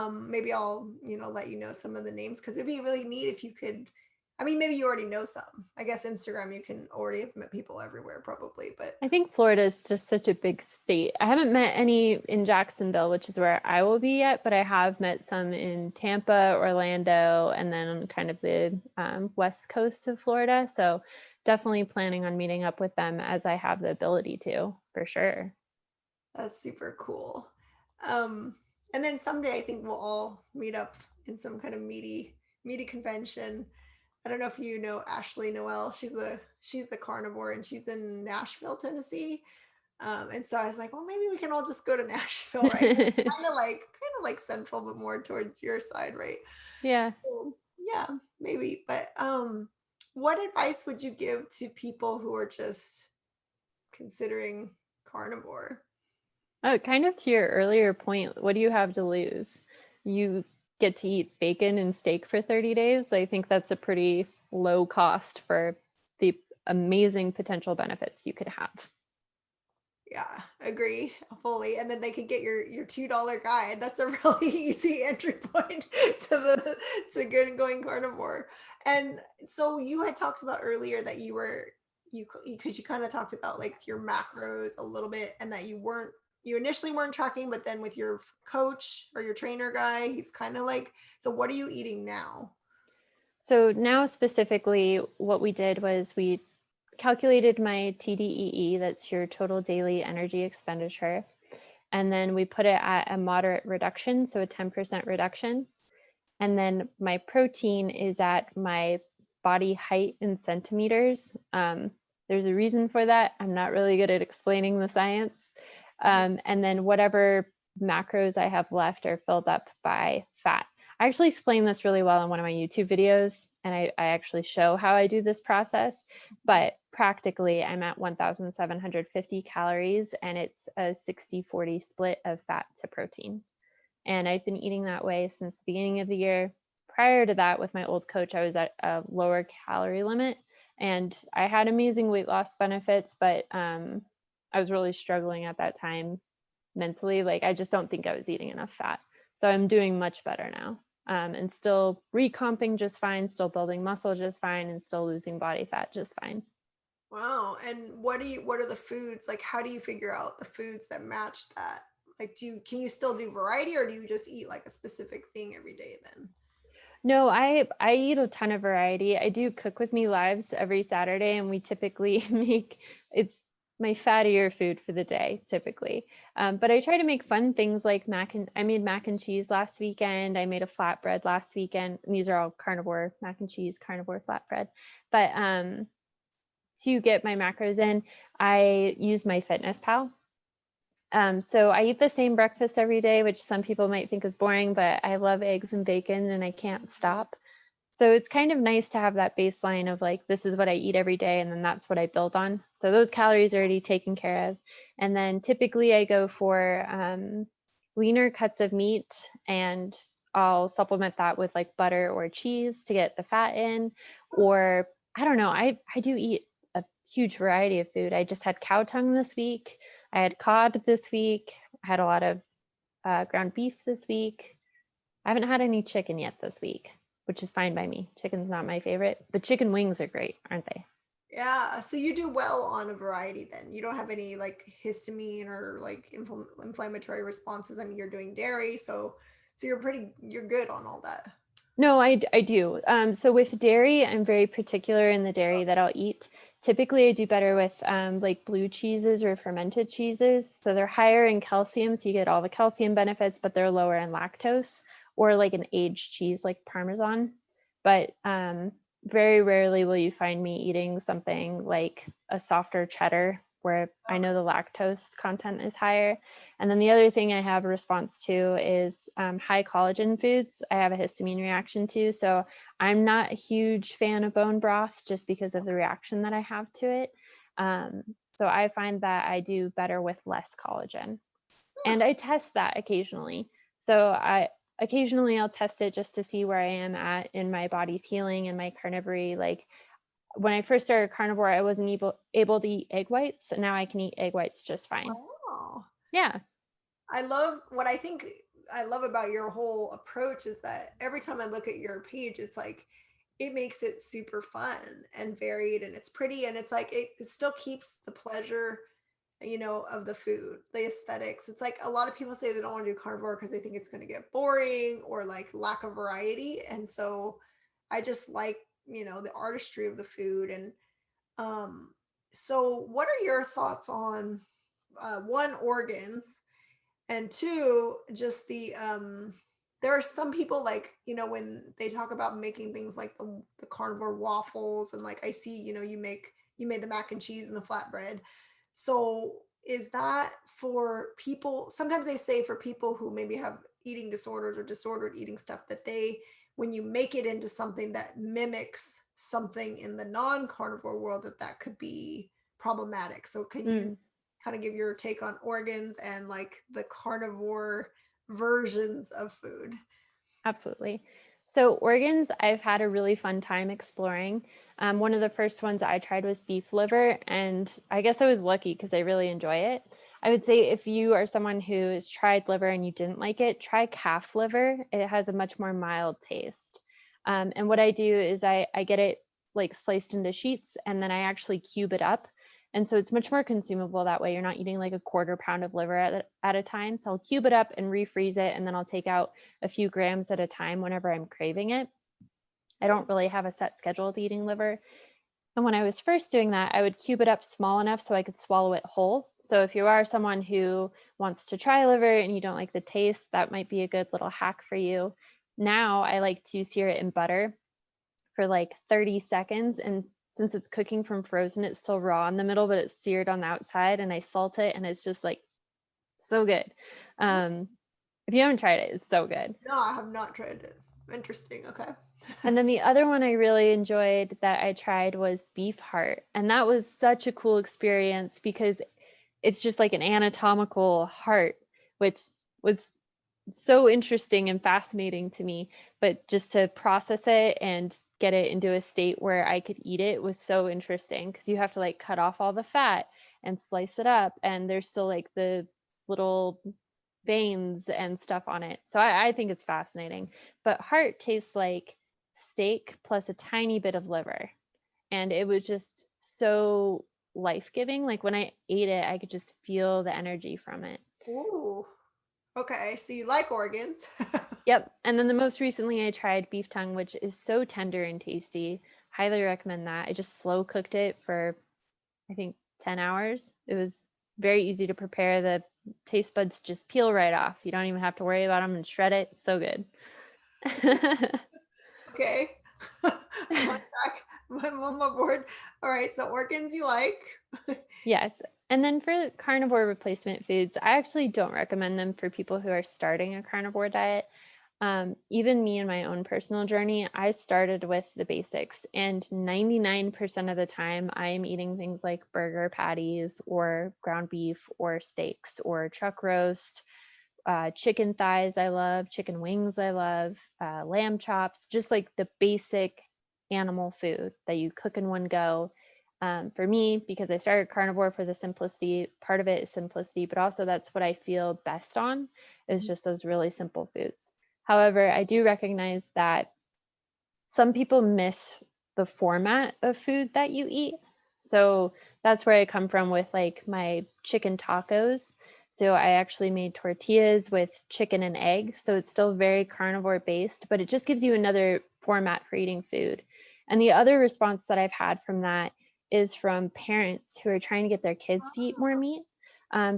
maybe I'll, let you know some of the names, because it'd be really neat if you could. I mean, maybe you already know some. I guess Instagram, you can already have met people everywhere probably, but I think Florida is just such a big state. I haven't met any in Jacksonville, which is where I will be yet, but I have met some in Tampa, Orlando, and then on kind of the west coast of Florida. So definitely planning on meeting up with them as I have the ability to, for sure. that's super cool. And then someday I think we'll all meet up in some kind of meaty convention. I don't know if you know Ashley Noel. She's the carnivore, and she's in Nashville, Tennessee. And so I was like, well, maybe we can all just go to Nashville, right? Kind of like central, but more towards your side, right? Yeah. So, yeah, maybe. But what advice would you give to people who are just considering carnivore? Oh, kind of to your earlier point, what do you have to lose? You get to eat bacon and steak for 30 days. I think that's a pretty low cost for the amazing potential benefits you could have. Yeah, agree fully. And then they could get your $2 guide. That's a really easy entry point to good going carnivore. And so you had talked about earlier that you because you kind of talked about like your macros a little bit, and that you initially weren't tracking, but then with your coach or your trainer guy, he's kind of like, so what are you eating now? So now specifically what we did was we calculated my TDEE, that's your total daily energy expenditure. And then we put it at a moderate reduction, so a 10% reduction. And then my protein is at my body height in centimeters. There's a reason for that. I'm not really good at explaining the science. And then whatever macros I have left are filled up by fat. I actually explain this really well in one of my YouTube videos, and I actually show how I do this process, but practically I'm at 1,750 calories, and it's a 60-40 split of fat to protein. And I've been eating that way since the beginning of the year. Prior to that, with my old coach, I was at a lower calorie limit, and I had amazing weight loss benefits, but I was really struggling at that time mentally. Like, I just don't think I was eating enough fat. So I'm doing much better now, and still recomping just fine, still building muscle just fine, and still losing body fat just fine. Wow. And what are the foods? Like, how do you figure out the foods that match that? Like, can you still do variety, or do you just eat like a specific thing every day then? No, I eat a ton of variety. I do Cook With Me lives every Saturday, and we typically make it's my fattier food for the day typically. But I try to make fun things like I made mac and cheese last weekend. I made a flatbread last weekend. And these are all carnivore mac and cheese, carnivore flatbread. But to get my macros in, I use my Fitness Pal. So I eat the same breakfast every day, which some people might think is boring, but I love eggs and bacon and I can't stop. So it's kind of nice to have that baseline of like, this is what I eat every day, and then that's what I build on. So those calories are already taken care of. And then typically I go for leaner cuts of meat, and I'll supplement that with like butter or cheese to get the fat in. Or I don't know, I do eat a huge variety of food. I just had cow tongue this week. I had cod this week. I had a lot of ground beef this week. I haven't had any chicken yet this week, which is fine by me. Chicken's not my favorite, but chicken wings are great, aren't they? Yeah, so you do well on a variety then. You don't have any like histamine or like inflammatory responses. I mean, you're doing dairy, so you're good on all that. No, I do. So with dairy, I'm very particular in the dairy that I'll eat. Typically, I do better with like blue cheeses or fermented cheeses. So they're higher in calcium, so you get all the calcium benefits, but they're lower in lactose, or like an aged cheese like Parmesan. But very rarely will you find me eating something like a softer cheddar where I know the lactose content is higher. And then the other thing I have a response to is high collagen foods. I have a histamine reaction to. So I'm not a huge fan of bone broth just because of the reaction that I have to it. So I find that I do better with less collagen. And I test that occasionally. So occasionally I'll test it just to see where I am at in my body's healing and my carnivory. Like when I first started carnivore, I wasn't able to eat egg whites. And now I can eat egg whites just fine. Oh. Yeah. I think I love about your whole approach is that every time I look at your page, it's like it makes it super fun and varied and it's pretty and it's like it still keeps the pleasure, of the food, the aesthetics. It's like a lot of people say they don't want to do carnivore because they think it's going to get boring or like lack of variety. And so I just like, the artistry of the food. And um, so what are your thoughts on one, organs, and two, just there are some people like, when they talk about making things like the carnivore waffles and like I see, you made the mac and cheese and the flatbread. So is that for people, sometimes they say for people who maybe have eating disorders or disordered eating stuff that when you make it into something that mimics something in the non-carnivore world, that could be problematic. So can you Mm. kind of give your take on organs and like the carnivore versions of food? Absolutely. So organs, I've had a really fun time exploring. One of the first ones I tried was beef liver, and I guess I was lucky because I really enjoy it. I would say if you are someone who has tried liver and you didn't like it, try calf liver. It has a much more mild taste. And what I do is I get it like sliced into sheets, and then I actually cube it up. And so it's much more consumable that way. You're not eating like a quarter pound of liver at a time. So I'll cube it up and refreeze it, and then I'll take out a few grams at a time whenever I'm craving it. I don't really have a set schedule with eating liver. And when I was first doing that, I would cube it up small enough so I could swallow it whole. So if you are someone who wants to try liver and you don't like the taste, that might be a good little hack for you. Now I like to sear it in butter for like 30 seconds. And since it's cooking from frozen, it's still raw in the middle, but it's seared on the outside. And I salt it, and it's just like so good. If you haven't tried it, it's so good. No, I have not tried it. Interesting. Okay. And then the other one I really enjoyed that I tried was beef heart. And that was such a cool experience because it's just like an anatomical heart, which was so interesting and fascinating to me. But just to process it and get it into a state where I could eat it was so interesting because you have to like cut off all the fat and slice it up. And there's still like the little veins and stuff on it. So I think it's fascinating. But heart tastes like steak plus a tiny bit of liver. And it was just so life-giving. Like when I ate it, I could just feel the energy from it. Ooh. Okay. So you like organs. Yep. And then the most recently I tried beef tongue, which is so tender and tasty. Highly recommend that. I just slow cooked it for, I think, 10 hours. It was very easy to prepare. The taste buds just peel right off. You don't even have to worry about them and shred it. So good. Okay. I'm on track. I'm on my board. All right. So organs you like. Yes. And then for carnivore replacement foods, I actually don't recommend them for people who are starting a carnivore diet. Even me in my own personal journey, I started with the basics, and 99% of the time, I'm eating things like burger patties or ground beef or steaks or chuck roast, chicken thighs, I love, chicken wings, I love, lamb chops, just like the basic animal food that you cook in one go. For me, because I started carnivore for the simplicity, part of it is simplicity, but also that's what I feel best on is just those really simple foods. However, I do recognize that some people miss the format of food that you eat. So that's where I come from with like my chicken tacos. So I actually made tortillas with chicken and egg. So it's still very carnivore based, but it just gives you another format for eating food. And the other response that I've had from that is from parents who are trying to get their kids to eat more meat,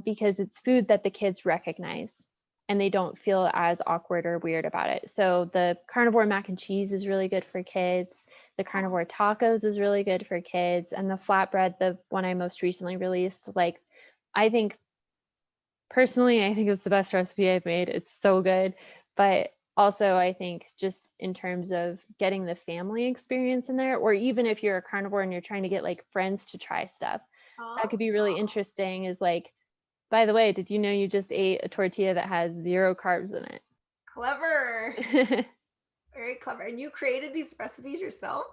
because it's food that the kids recognize and they don't feel as awkward or weird about it. So the carnivore mac and cheese is really good for kids. The carnivore tacos is really good for kids. And the flatbread, the one I most recently released, like, I think personally, I think it's the best recipe I've made. It's so good. But also, I think just in terms of getting the family experience in there, or even if you're a carnivore and you're trying to get like friends to try stuff, that could be really interesting. Is like, by the way, did you know you just ate a tortilla that has 0 carbs in Clever. it? Very clever. And you created these recipes yourself?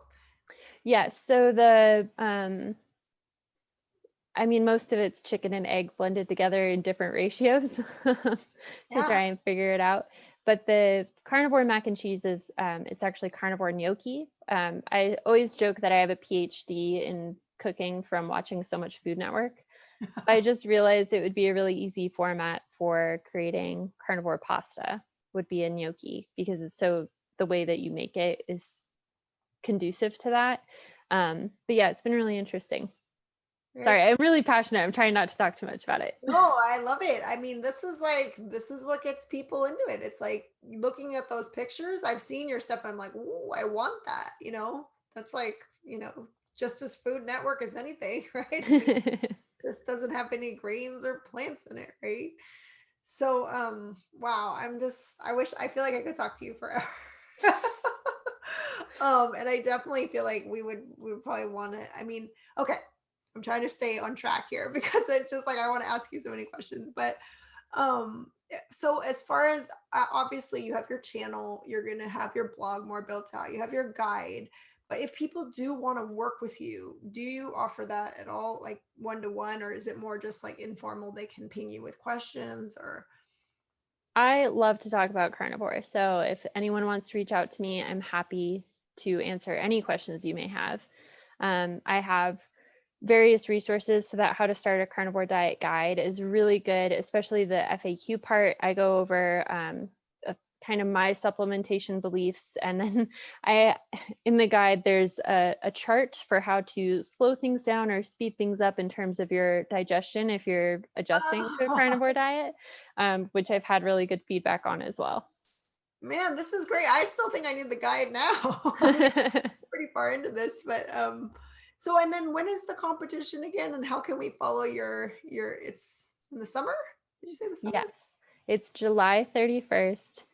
Yes. So the I mean, most of it's chicken and egg blended together in different ratios to Yeah. try and figure it out. But the carnivore mac and cheese is, it's actually carnivore gnocchi. I always joke that I have a PhD in cooking from watching so much Food Network. I just realized it would be a really easy format for creating carnivore pasta would be a gnocchi, because it's so, the way that you make it is conducive to that. But yeah, it's been really interesting. Sorry, I'm really passionate. I'm trying not to talk too much about it. No, I love it. I mean, this is what gets people into it. It's like looking at those pictures. I've seen your stuff. I'm like, ooh, I want that. That's like, just as Food Network as anything, right? This doesn't have any grains or plants in it, right? So, wow, I feel like I could talk to you forever. And I definitely feel like we would probably want to, I mean, okay, I'm trying to stay on track here because it's just like I want to ask you so many questions. But so as far as obviously you have your channel, you're going to have your blog more built out, you have your guide. But if people do want to work with you, do you offer that at all, like one to one, or is it more just like informal? They can ping you with questions or. I love to talk about carnivore. So if anyone wants to reach out to me, I'm happy to answer any questions you may have. I have various resources, so that How to Start a Carnivore Diet guide is really good, especially the FAQ part. I go over kind of my supplementation beliefs, and then I, in the guide, there's a chart for how to slow things down or speed things up in terms of your digestion if you're adjusting to a carnivore diet, which I've had really good feedback on as well. Man, this is great. I still think I need the guide now. I mean, pretty far into this, but so and then when is the competition again and how can we follow your it's in the summer? Did you say the summer? Yes, it's July 31st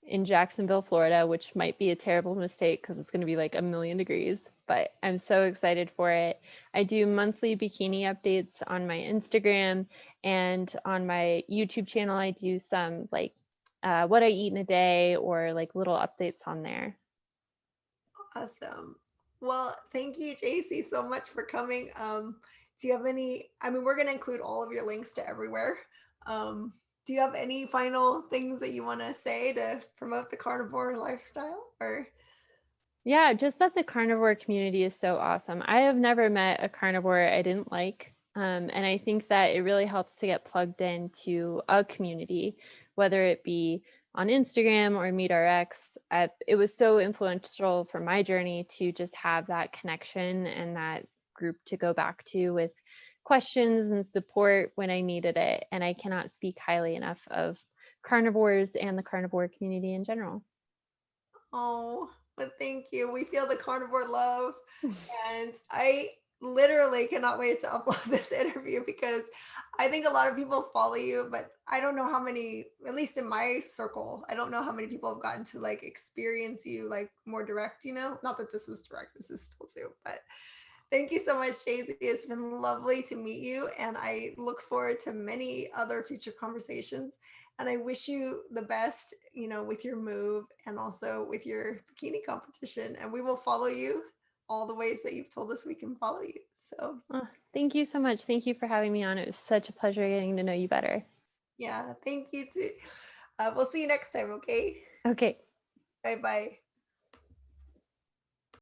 in Jacksonville, Florida, which might be a terrible mistake because it's going to be like 1,000,000 degrees, but I'm so excited for it. I do monthly bikini updates on my Instagram, and on my YouTube channel, I do some like what I eat in a day or like little updates on there. Awesome. Well, thank you, Jacie, so much for coming. Do you have any, I mean, we're gonna include all of your links to everywhere. Do you have any final things that you want to say to promote the carnivore lifestyle or. Yeah, just that the carnivore community is so awesome. I have never met a carnivore I didn't like. And I think that it really helps to get plugged into a community, whether it be on Instagram or MeetRx. It was so influential for my journey to just have that connection and that group to go back to with questions and support when I needed it. And I cannot speak highly enough of carnivores and the carnivore community in general. Oh, but thank you. We feel the carnivore love. And I literally cannot wait to upload this interview because I think a lot of people follow you, but I don't know how many, at least in my circle, I don't know how many people have gotten to like experience you like more direct, Not that this is direct, this is still Zoom, but thank you so much, Jacie. It's been lovely to meet you, and I look forward to many other future conversations. And I wish you the best, with your move and also with your bikini competition. And we will follow you all the ways that you've told us we can follow you. So, Oh, thank you so much. Thank you for having me on. It was such a pleasure getting to know you better. yeah, thank you too. We'll see you next time, okay? Okay. Bye bye.